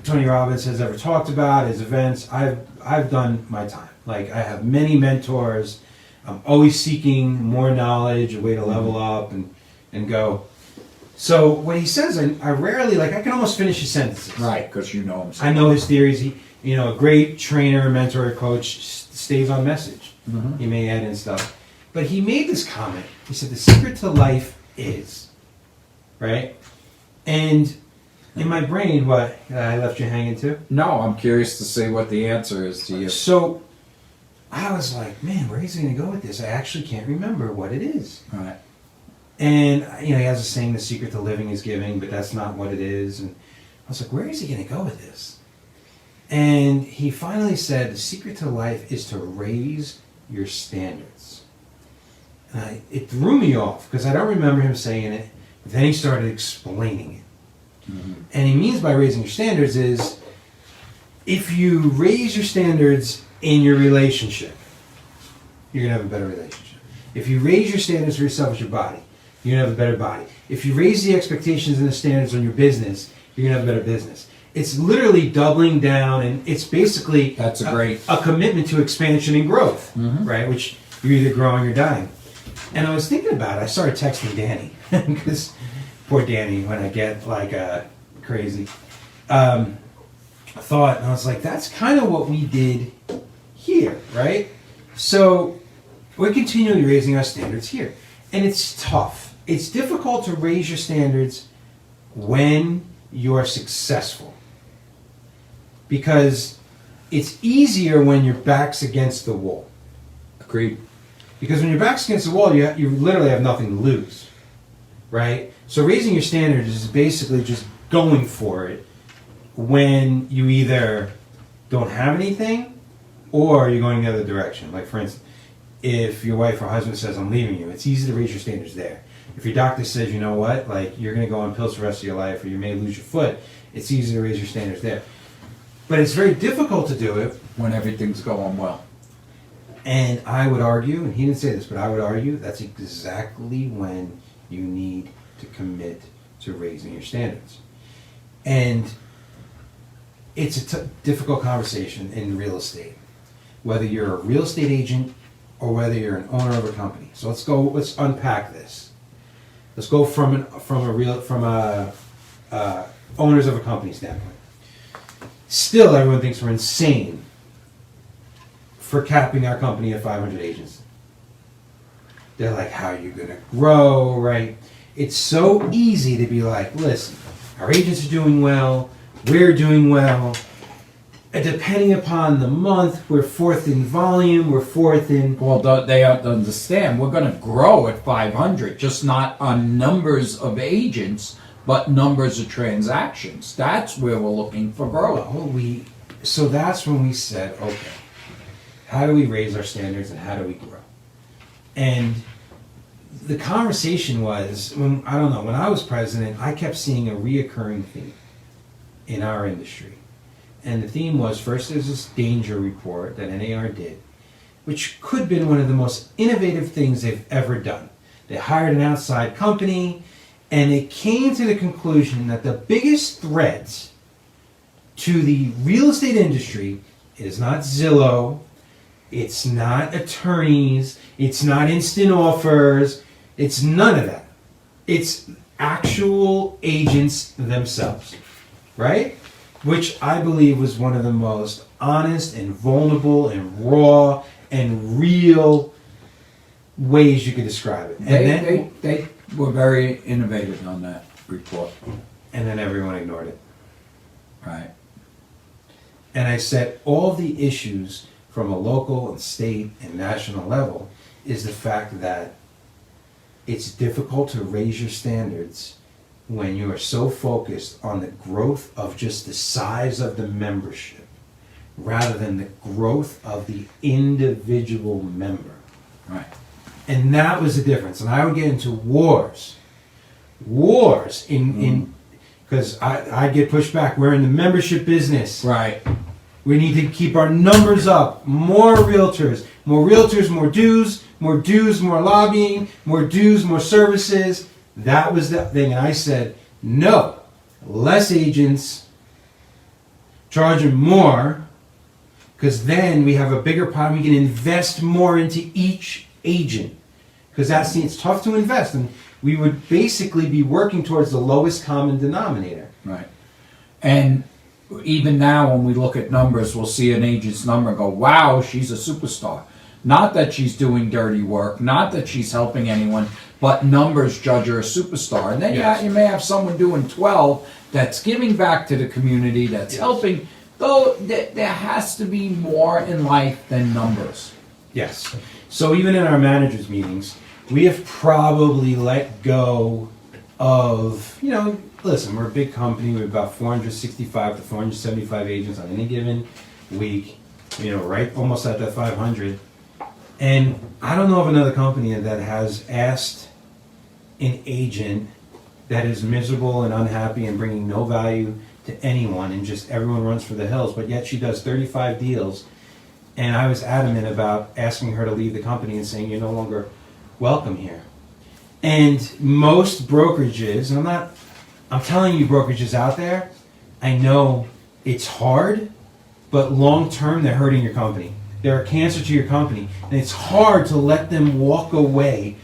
Speaker 1: Tony Robbins has ever talked about, his events, I've done my time. Like, I have many mentors. I'm always seeking more knowledge, a way to level up and go. So what he says, I rarely, I can almost finish his sentences.
Speaker 2: Right, because you know him.
Speaker 1: I know his theories. He, a great trainer, mentor, coach, stays on message. He may add in stuff. But he made this comment. He said, the secret to life is, right? And in my brain, what, I left you hanging too?
Speaker 2: No, I'm curious to see what the answer is to you.
Speaker 1: So I was like, man, where is he going to go with this? I actually can't remember what it is.
Speaker 2: Right.
Speaker 1: And, he has a saying, the secret to living is giving, but that's not what it is. And I was like, where is he going to go with this? And he finally said, the secret to life is to raise your standards. And it threw me off because I don't remember him saying it, but then he started explaining it. And he means by raising your standards is, if you raise your standards in your relationship, you're going to have a better relationship. If you raise your standards for yourself with your body, you're going to have a better body. If you raise the expectations and the standards on your business, you're going to have a better business. It's literally doubling down, and it's basically
Speaker 2: That's
Speaker 1: a commitment to expansion and growth, right? Which you're either growing or dying. And I was thinking about it. I started texting Danny because poor Danny, when I get crazy, thought, and I was like, that's kind of what we did here, right? So we're continually raising our standards here. And it's tough. It's difficult to raise your standards when you're successful. Because it's easier when your back's against the wall.
Speaker 2: Agreed.
Speaker 1: Because when your back's against the wall, you literally have nothing to lose, right? So raising your standards is basically just going for it when you either don't have anything or you're going the other direction. Like, for instance, if your wife or husband says, I'm leaving you, it's easy to raise your standards there. If your doctor says, you know what, like, you're going to go on pills for the rest of your life, or you may lose your foot, it's easy to raise your standards there. But it's very difficult to do it
Speaker 2: when everything's going well.
Speaker 1: And I would argue, and he didn't say this, but I would argue that's exactly when you need to commit to raising your standards. And it's a difficult conversation in real estate, whether you're a real estate agent or whether you're an owner of a company. So let's unpack this. Let's go from a owners of a company standpoint. Still, everyone thinks we're insane for capping our company at 500 agents. They're like, how are you going to grow, right? It's so easy to be like, listen, our agents are doing well, we're doing well, and depending upon the month, we're fourth in volume, we're fourth in...
Speaker 2: Well, they have to understand, we're going to grow at 500, just not on numbers of agents, but numbers of transactions. That's where we're looking for growth.
Speaker 1: Well, so that's when we said, okay, how do we raise our standards and how do we grow? And the conversation was, when I was president, I kept seeing a reoccurring theme in our industry. And the theme was, first there's this danger report that NAR did, which could have been one of the most innovative things they've ever done. They hired an outside company, and they came to the conclusion that the biggest threat to the real estate industry is not Zillow, it's not attorneys, it's not instant offers, it's none of that. It's actual agents themselves, right? Which I believe was one of the most honest and vulnerable and raw and real ways you could describe it. And
Speaker 2: They were very innovative on that report.
Speaker 1: And then everyone ignored it.
Speaker 2: Right.
Speaker 1: And I said all the issues from a local and state and national level is the fact that it's difficult to raise your standards when you are so focused on the growth of just the size of the membership rather than the growth of the individual member.
Speaker 2: Right.
Speaker 1: And that was the difference. And I would get into wars in because I get pushed back. We're in the membership business.
Speaker 2: Right.
Speaker 1: We need to keep our numbers up. More realtors, more dues, more lobbying, more dues, more services. That was the thing. And I said, no, less agents, charge them more, because then we have a bigger pot. We can invest more into each agent. Because it's tough to invest. And we would basically be working towards the lowest common denominator.
Speaker 2: Right. And even now when we look at numbers, we'll see an agent's number and go, wow, she's a superstar. Not that she's doing dirty work, not that she's helping anyone, but numbers judge her a superstar. And then
Speaker 1: Yes.
Speaker 2: you may have someone doing 12 that's giving back to the community, that's helping. Though there has to be more in life than numbers.
Speaker 1: Yes. So even in our managers' meetings, we have probably let go of, listen, we're a big company. We have about 465 to 475 agents on any given week, right almost at that 500. And I don't know of another company that has asked an agent that is miserable and unhappy and bringing no value to anyone and just everyone runs for the hills, but yet she does 35 deals. And I was adamant about asking her to leave the company and saying, you're no longer welcome here. And most brokerages, and I'm telling you brokerages out there, I know it's hard, but long term they're hurting your company. They're a cancer to your company. And it's hard to let them walk away.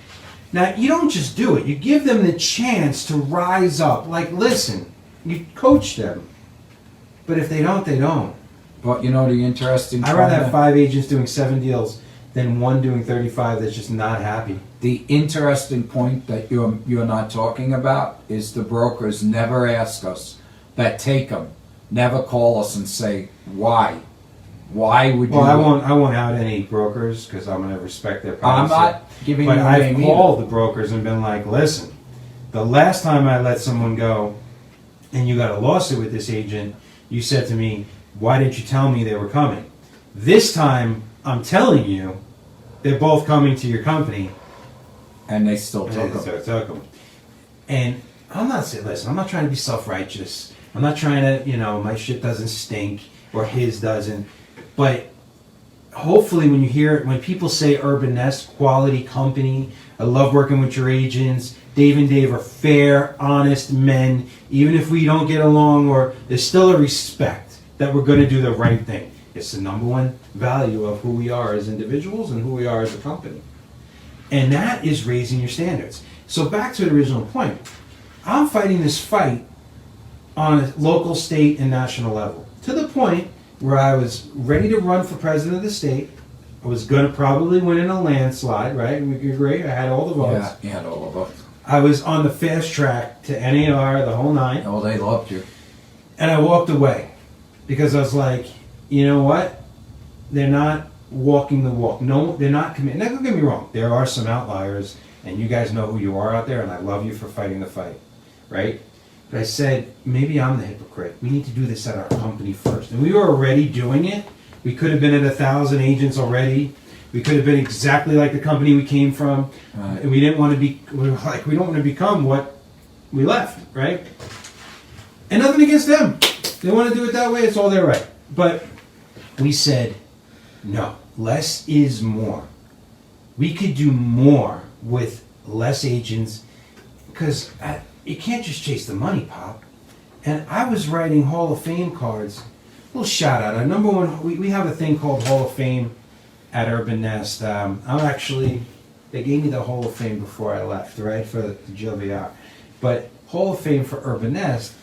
Speaker 1: Now, you don't just do it. You give them the chance to rise up. Like, listen, you coach them. But if they don't, they don't.
Speaker 2: But the interesting
Speaker 1: I'd rather have 5 agents doing 7 deals than one doing 35 that's just not happy.
Speaker 2: The interesting point that you're not talking about is the brokers never ask us, that take them, never call us and say, why? Why would you?
Speaker 1: Well, I won't out any brokers because I'm gonna respect their
Speaker 2: I'm
Speaker 1: privacy.
Speaker 2: not giving
Speaker 1: But
Speaker 2: you a
Speaker 1: I've
Speaker 2: name
Speaker 1: called the brokers and been like, listen, the last time I let someone go and you got a lawsuit with this agent, you said to me, why didn't you tell me they were coming? This time, I'm telling you, they're both coming to your company.
Speaker 2: and they still took
Speaker 1: And
Speaker 2: them.
Speaker 1: so took them. And I'm not saying, listen, I'm not trying to be self-righteous. I'm not trying to, my shit doesn't stink or his doesn't. But hopefully when you hear it, when people say Urban Nest, quality company, I love working with your agents, Dave and Dave are fair, honest men, even if we don't get along, or there's still a respect that we're going to do the right thing. It's the number one value of who we are as individuals and who we are as a company. And that is raising your standards. So back to the original point, I'm fighting this fight on a local, state, and national level, to the point where I was ready to run for president of the state. I was going to probably win in a landslide, right? We could agree. I had all the votes.
Speaker 2: Yeah, you had all of us.
Speaker 1: I was on the fast track to NAR, the whole nine,
Speaker 2: Oh, they loved you.
Speaker 1: and I walked away because I was like, you know what? They're not walking the walk. No, they're not committed. Now, don't get me wrong. There are some outliers, and you guys know who you are out there, and I love you for fighting the fight, right? But I said, maybe I'm the hypocrite. We need to do this at our company first. And we were already doing it. We could have been at 1,000 agents already. We could have been exactly like the company we came from.
Speaker 2: Right.
Speaker 1: And we didn't want to be, we were like, we don't want to become what we left, right? And nothing against them. They want to do it that way, it's all their right. But we said, no, less is more. We could do more with less agents because you can't just chase the money, Pop. And I was writing Hall of Fame cards. Little shout out. Our number one, we have a thing called Hall of Fame at Urban Nest. They gave me the Hall of Fame before I left, right, for the GLVR. But Hall of Fame for Urban Nest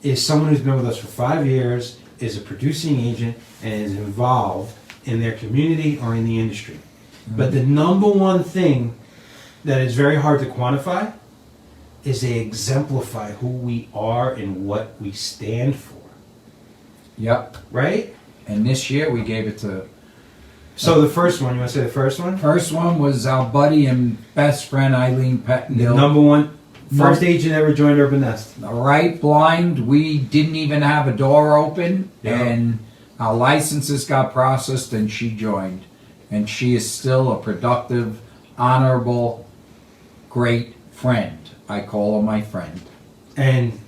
Speaker 1: is someone who's been with us for 5 years, is a producing agent, and is involved in their community or in the industry. Mm-hmm. But the number one thing that is very hard to quantify is they exemplify who we are and what we stand for.
Speaker 2: Yep.
Speaker 1: Right?
Speaker 2: And this year we gave it to.
Speaker 1: So the first one, you want to say the first one?
Speaker 2: First one was our buddy and best friend Eileen
Speaker 1: The
Speaker 2: Pettengill.
Speaker 1: number one, first agent ever joined Urban Nest.
Speaker 2: Right, blind. We didn't even have a door open,
Speaker 1: Yeah.
Speaker 2: and our licenses got processed, and she joined. And she is still a productive, honorable, great friend. I call her my friend.
Speaker 1: And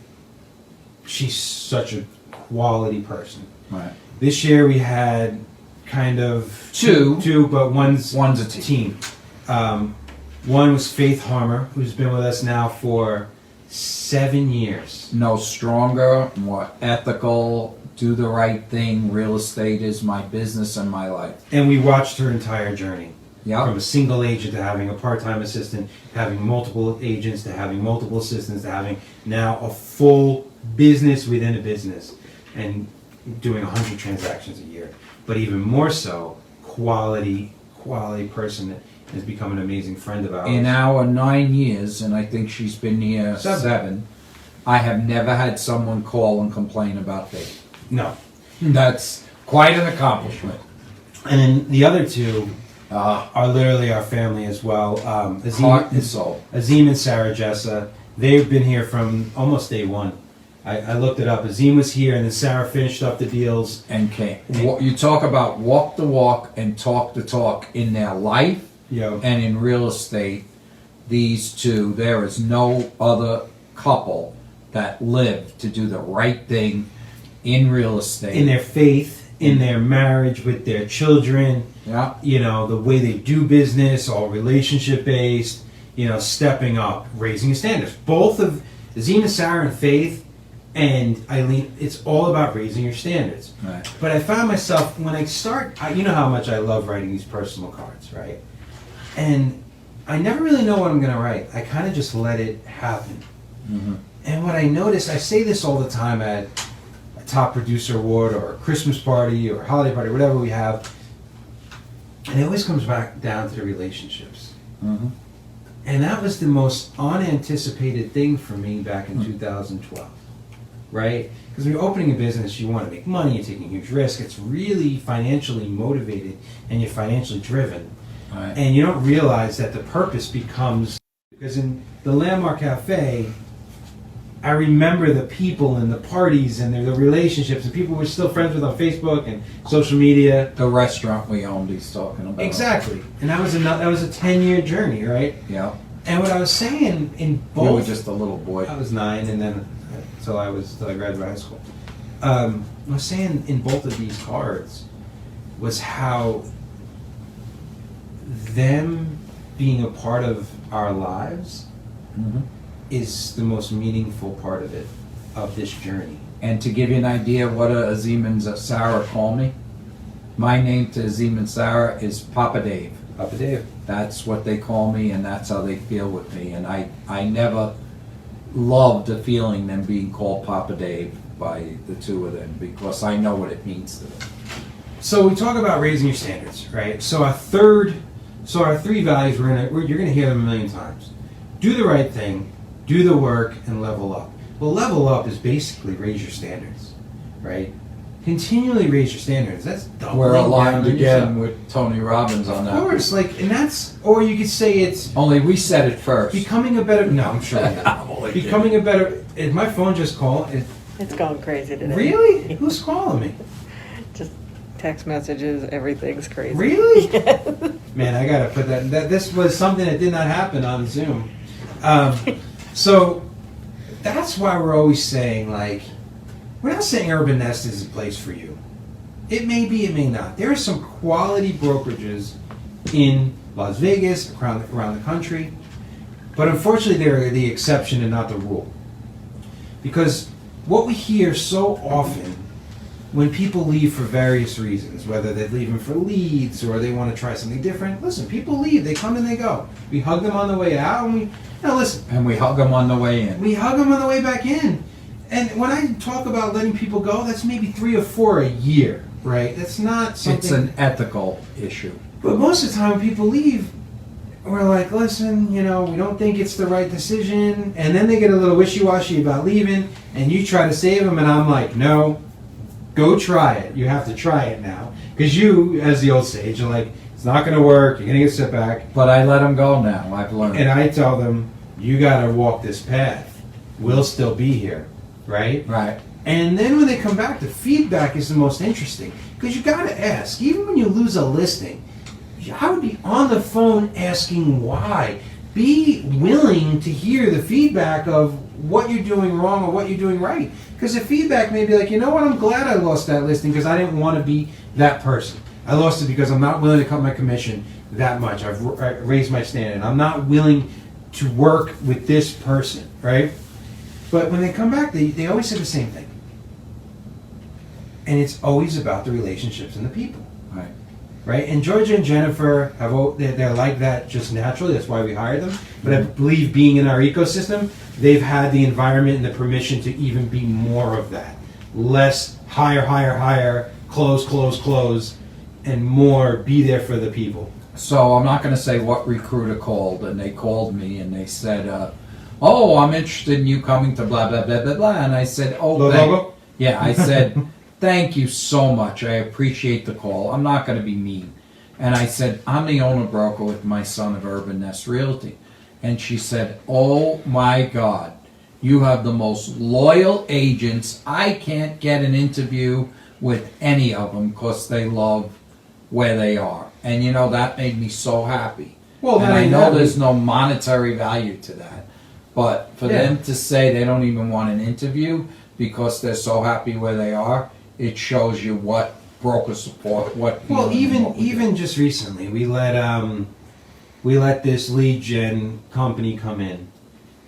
Speaker 1: she's such a quality person.
Speaker 2: Right.
Speaker 1: This year we had kind of
Speaker 2: Two,
Speaker 1: but one's
Speaker 2: a team.
Speaker 1: One was Faith Harmer, who's been with us now for 7 years.
Speaker 2: No, stronger, more ethical, do the right thing. Real estate is my business and my life.
Speaker 1: And we watched her entire journey.
Speaker 2: Yeah.
Speaker 1: From a single agent to having a part-time assistant, having multiple agents, to having multiple assistants, to having now a full business within a business, and doing 100 transactions a year. But even more so, quality person that has become an amazing friend of ours.
Speaker 2: In our 9 years, and I think she's been here seven, I have never had someone call and complain about Faith.
Speaker 1: No.
Speaker 2: That's quite an accomplishment.
Speaker 1: And then the other two are literally our family as well.
Speaker 2: Heart and soul.
Speaker 1: Azim and Sarah Jessa, they've been here from almost day one. I looked it up. Azim was here, and then Sarah finished up the deals.
Speaker 2: And came. You talk about walk the walk and talk the talk in their life and in real estate. These two, there is no other couple that live to do the right thing in real estate.
Speaker 1: In their faith, in their marriage, with their children.
Speaker 2: Yeah.
Speaker 1: The way they do business, all relationship based, stepping up, raising standards. Both of Azim and Sarah and Faith and Eileen, it's all about raising your standards.
Speaker 2: Right.
Speaker 1: But I found myself, when I start, you know how much I love writing these personal cards, right? And I never really know what I'm going to write. I kind of just let it happen.
Speaker 2: Mm-hmm.
Speaker 1: And what I noticed, I say this all the time at a top producer award or a Christmas party or a holiday party, whatever we have, and it always comes back down to the relationships.
Speaker 2: Mm-hmm.
Speaker 1: And that was the most unanticipated thing for me back in 2012. right? Because when you're opening a business, you want to make money, you're taking a huge risk. It's really financially motivated and you're financially driven.
Speaker 2: Right.
Speaker 1: And you don't realize that the purpose becomes, because in the Landmark Cafe, I remember the people and the parties and the relationships and people we're still friends with on Facebook and social media.
Speaker 2: The restaurant we owned, he's talking about.
Speaker 1: Exactly. And that was a 10-year journey, right?
Speaker 2: Yeah.
Speaker 1: And what I was saying in both...
Speaker 2: You were just a little boy.
Speaker 1: I was 9 and then till I graduated high school. I was saying in both of these cards was how them being a part of our lives
Speaker 2: Mm-hmm.
Speaker 1: is the most meaningful part of it, of this journey.
Speaker 2: And to give you an idea of what Azim and Sarah call me, my name to Azim and Sarah is Papa Dave.
Speaker 1: Papa Dave.
Speaker 2: That's what they call me, and that's how they feel with me. And I never loved the feeling them being called Papa Dave by the two of them, because I know what it means to them.
Speaker 1: So we talk about raising your standards, right? So our three values, you're gonna hear them a million times. Do the right thing, do the work, and level up. Well, level up is basically raise your standards, right? Continually raise your standards. That's doubling
Speaker 2: We're aligned
Speaker 1: down on
Speaker 2: again
Speaker 1: yourself.
Speaker 2: with Tony Robbins on that.
Speaker 1: Of course, and that's, or you could say it's
Speaker 2: Only we said it first.
Speaker 1: becoming a better. No, I'm sure.
Speaker 2: Only
Speaker 1: Becoming a better. Is my phone just calling?
Speaker 3: It's going crazy today.
Speaker 1: Really? Who's calling me?
Speaker 3: Just text messages, everything's crazy.
Speaker 1: Really? Man, I gotta put that. This was something that did not happen on Zoom. So that's why we're always saying, we're not saying Urban Nest is a place for you. It may be, it may not. There are some quality brokerages in Las Vegas, around the country, but unfortunately they're the exception and not the rule. Because what we hear so often when people leave for various reasons, whether they're leaving for leads or they want to try something different, listen, people leave, they come and they go. We hug them on the way out, and
Speaker 2: And we hug them on the way in.
Speaker 1: we hug them on the way back in. And when I talk about letting people go, that's maybe 3 or 4 a year, right? That's not something...
Speaker 2: It's an ethical issue.
Speaker 1: But most of the time when people leave, we're like, listen, we don't think it's the right decision. And then they get a little wishy-washy about leaving, and you try to save them, and I'm like, no, go try it. You have to try it now. Because you, as the old sage, are like, it's not going to work, you're going to get set back.
Speaker 2: But I let them go now. I've learned.
Speaker 1: And I tell them, you got to walk this path. We'll still be here, right?
Speaker 2: Right.
Speaker 1: And then when they come back, the feedback is the most interesting. Because you got to ask, even when you lose a listing, I would be on the phone asking why. Be willing to hear the feedback of what you're doing wrong or what you're doing right. Because the feedback may be like, you know what, I'm glad I lost that listing because I didn't want to be that person. I lost it because I'm not willing to cut my commission that much. I raised my standard. I'm not willing to work with this person, right? But when they come back, they always say the same thing. And it's always about the relationships and the people.
Speaker 2: Right.
Speaker 1: Right? And Georgia and Jennifer, they're like that just naturally. That's why we hired them. But I believe being in our ecosystem, they've had the environment and the permission to even be more of that. Less hire, close, and more be there for the people.
Speaker 2: So I'm not going to say what recruiter called, and they called me and they said, "Oh, I'm interested in you coming to blah blah blah blah blah." And I said, "Oh,
Speaker 1: Logo?
Speaker 2: yeah." I said, "Thank you so much. I appreciate the call. I'm not going to be mean." And I said, "I'm the owner broker with my son of Urban Nest Realty." And she said, "Oh my God, you have the most loyal agents. I can't get an interview with any of them because they love where they are." And that made me so happy.
Speaker 1: Well,
Speaker 2: and I know there's no monetary value to that. But for them to say they don't even want an interview because they're so happy where they are, it shows you what broker support, what.
Speaker 1: Well, even just recently, we let this lead gen company come in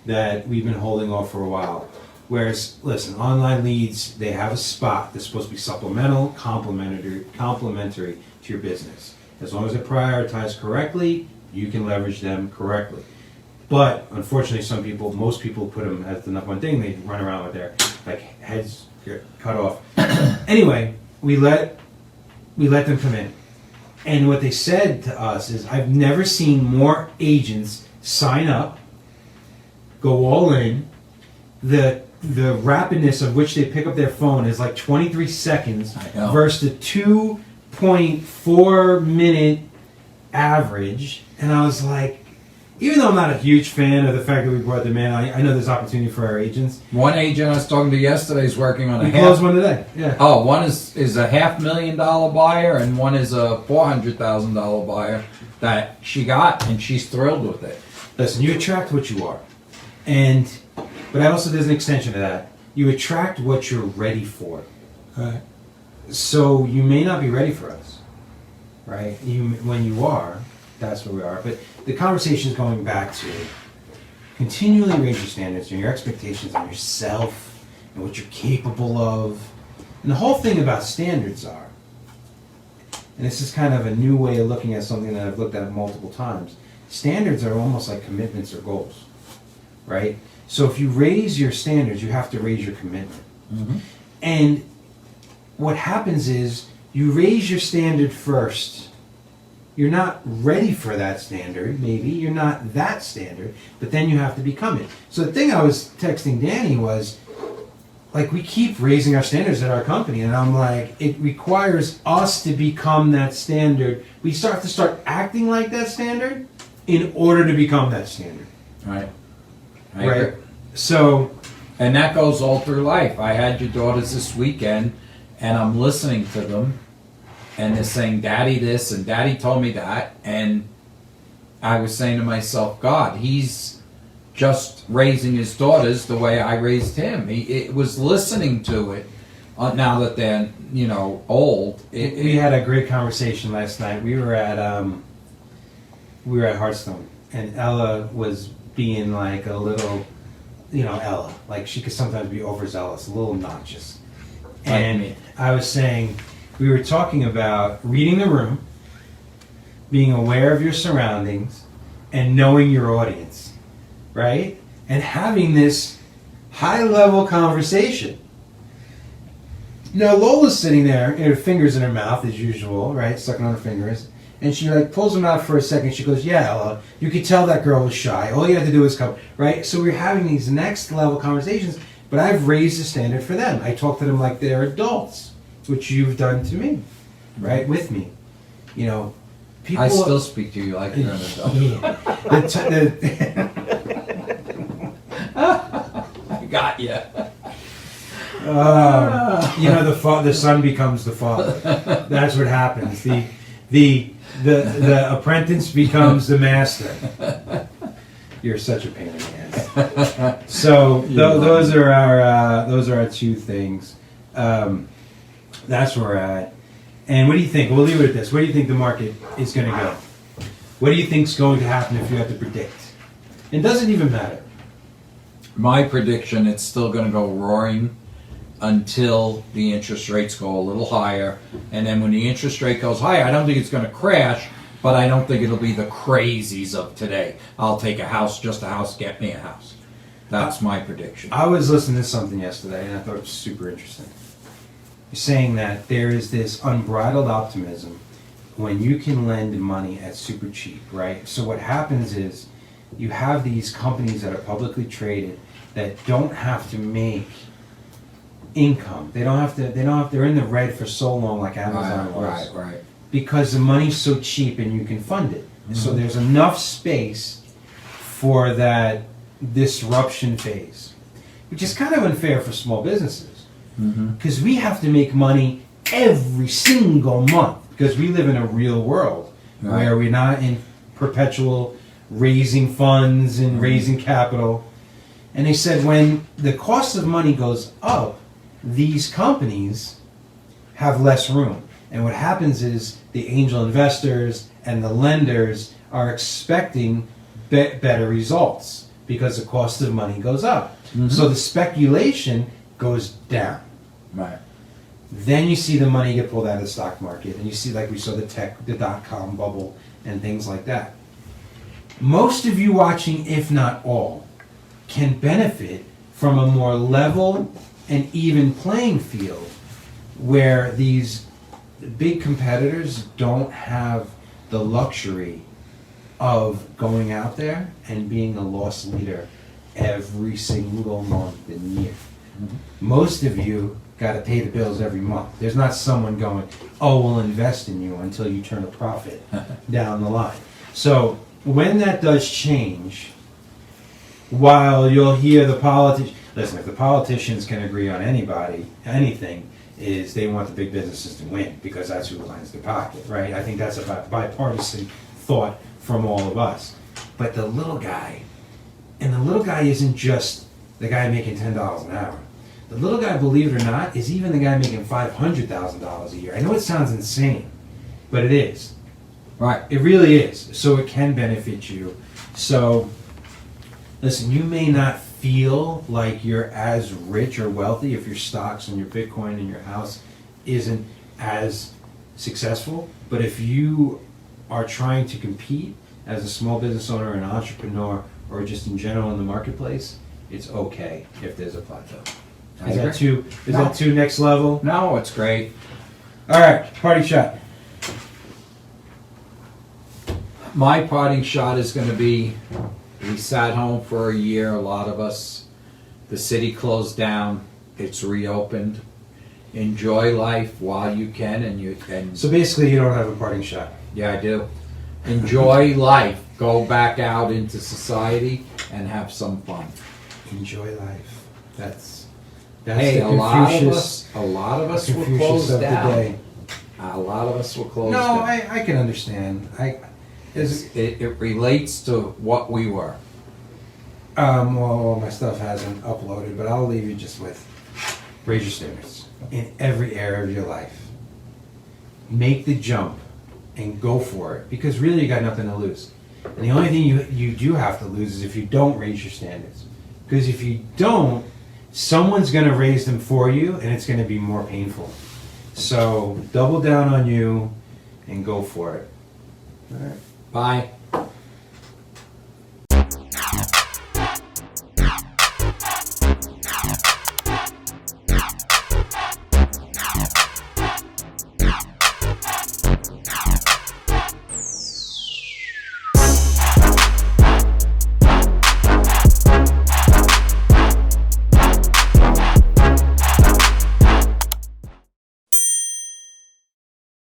Speaker 1: that we've been holding off for a while. Whereas, listen, online leads, they have a spot that's supposed to be supplemental, complementary to your business. As long as they're prioritized correctly, you can leverage them correctly. But unfortunately, most people put them as the number one thing. They run around with their heads cut off. Anyway, we let them come in, and what they said to us is, "I've never seen more agents sign up, go all in. The the rapidness of which they pick up their phone is like 23 seconds
Speaker 2: I know.
Speaker 1: versus the 2.4 minute average. And I was like, even though I'm not a huge fan of the fact that we brought them in, I know there's opportunity for our agents.
Speaker 2: One agent I was talking to yesterday is working on a
Speaker 1: We closed one today. Yeah.
Speaker 2: Oh, one is a $500,000 buyer, and one is a $400,000 buyer that she got, and she's thrilled with it.
Speaker 1: Listen, you attract what you are. But also there's an extension to that. You attract what you're ready for.
Speaker 2: Right.
Speaker 1: So you may not be ready for us, right? When you are, that's where we are. But the conversation is going back to continually raise your standards and your expectations on yourself and what you're capable of. And the whole thing about standards are, and this is kind of a new way of looking at something that I've looked at multiple times, standards are almost like commitments or goals, right? So if you raise your standards, you have to raise your commitment.
Speaker 2: Mm-hmm.
Speaker 1: And what happens is you raise your standard first. You're not ready for that standard, maybe. You're not that standard, but then you have to become it. So the thing I was texting Danny was, like, we keep raising our standards at our company, and I'm like, it requires us to become that standard. We have to start acting like that standard in order to become that standard.
Speaker 2: Right. I
Speaker 1: Right.
Speaker 2: agree.
Speaker 1: So,
Speaker 2: And that goes all through life. I had your daughters this weekend, and I'm listening to them, and they're saying, Daddy this, and Daddy told me that, and I was saying to myself, God, he's just raising his daughters the way I raised him. It was listening to it, now that they're, old.
Speaker 1: we had a great conversation last night. We were at Hearthstone, and Ella was being like a little, Ella, like she could sometimes be overzealous, a little obnoxious. And
Speaker 2: me.
Speaker 1: I was saying, we were talking about reading the room, being aware of your surroundings, and knowing your audience, right? And having this high-level conversation. Now Lola's sitting there, her fingers in her mouth as usual, right, sucking on her fingers, and she like pulls them out for a second. She goes, "Yeah, Ella, you could tell that girl was shy. All you have to do is come," right? So we're having these next-level conversations, but I've raised the standard for them. I talk to them like they're adults, which you've done to me, right, with me. People.
Speaker 2: I still speak to you like you're an adult.
Speaker 1: Yeah.
Speaker 2: I got you.
Speaker 1: The son becomes the father. That's what happens. The apprentice becomes the master. You're such a pain in the ass. So those are our two things. That's where we're at. And what do you think? We'll leave it at this. Where do you think the market is going to go? What do you think is going to happen if you had to predict? It doesn't even matter.
Speaker 2: My prediction, it's still going to go roaring until the interest rates go a little higher. And then when the interest rate goes higher, I don't think it's going to crash, but I don't think it'll be the crazies of today. I'll take just a house, get me a house. That's my prediction.
Speaker 1: I was listening to something yesterday, and I thought it was super interesting. You're saying that there is this unbridled optimism when you can lend money at super cheap, right? So what happens is you have these companies that are publicly traded that don't have to make income. They're in the red for so long, like Amazon was.
Speaker 2: Right.
Speaker 1: Because the money's so cheap and you can fund it. Mm-hmm. So there's enough space for that disruption phase, which is kind of unfair for small businesses. Because we have to make money every single month because we live in a real world where we're not in perpetual raising funds and raising capital. And they said when the cost of money goes up, these companies have less room. And what happens is the angel investors and the lenders are expecting better results because the cost of money goes up. So the speculation goes down.
Speaker 2: Right.
Speaker 1: Then you see the money get pulled out of the stock market, and you see, like we saw the dot-com bubble and things like that. Most of you watching, if not all, can benefit from a more level and even playing field where these big competitors don't have the luxury of going out there and being a loss leader every single month and year. Most of you got to pay the bills every month. There's not someone going, oh, we'll invest in you until you turn a profit down the line. So when that does change, while you'll hear the politicians, listen, if the politicians can agree on anything, is they want the big businesses to win because that's who lines their pocket, right? I think that's a bipartisan thought from all of us. But the little guy, and the little guy isn't just the guy making $10 an hour. The little guy, believe it or not, is even the guy making $500,000 a year. I know it sounds insane, but it is.
Speaker 2: Right.
Speaker 1: It really is. So it can benefit you. So, listen, you may not feel like you're as rich or wealthy if your stocks and your Bitcoin and your house isn't as successful. But if you are trying to compete as a small business owner, an entrepreneur, or just in general in the marketplace, it's okay if there's a plateau.
Speaker 2: I
Speaker 1: Is that
Speaker 2: agree.
Speaker 1: that too next level?
Speaker 2: No, it's great.
Speaker 1: All right, party shot.
Speaker 2: My parting shot is going to be, we sat home for a year, a lot of us. The city closed down. It's reopened. Enjoy life while you can, and you can.
Speaker 1: So basically, you don't have a parting shot.
Speaker 2: Yeah, I do. Enjoy life. Go back out into society and have some fun.
Speaker 1: Enjoy life. That's
Speaker 2: Hey,
Speaker 1: the
Speaker 2: a lot of
Speaker 1: Confucius.
Speaker 2: us will
Speaker 1: Confucius
Speaker 2: close
Speaker 1: of the
Speaker 2: down.
Speaker 1: day.
Speaker 2: A lot of us will close
Speaker 1: No,
Speaker 2: down.
Speaker 1: I can understand.
Speaker 2: It relates to what we were.
Speaker 1: Well, my stuff hasn't uploaded, but I'll leave you just with raise your standards in every area of your life. Make the jump and go for it, because really you got nothing to lose. And the only thing you do have to lose is if you don't raise your standards. Because if you don't, someone's going to raise them for you, and it's going to be more painful. So double down on you and go for it. All right.
Speaker 2: Bye.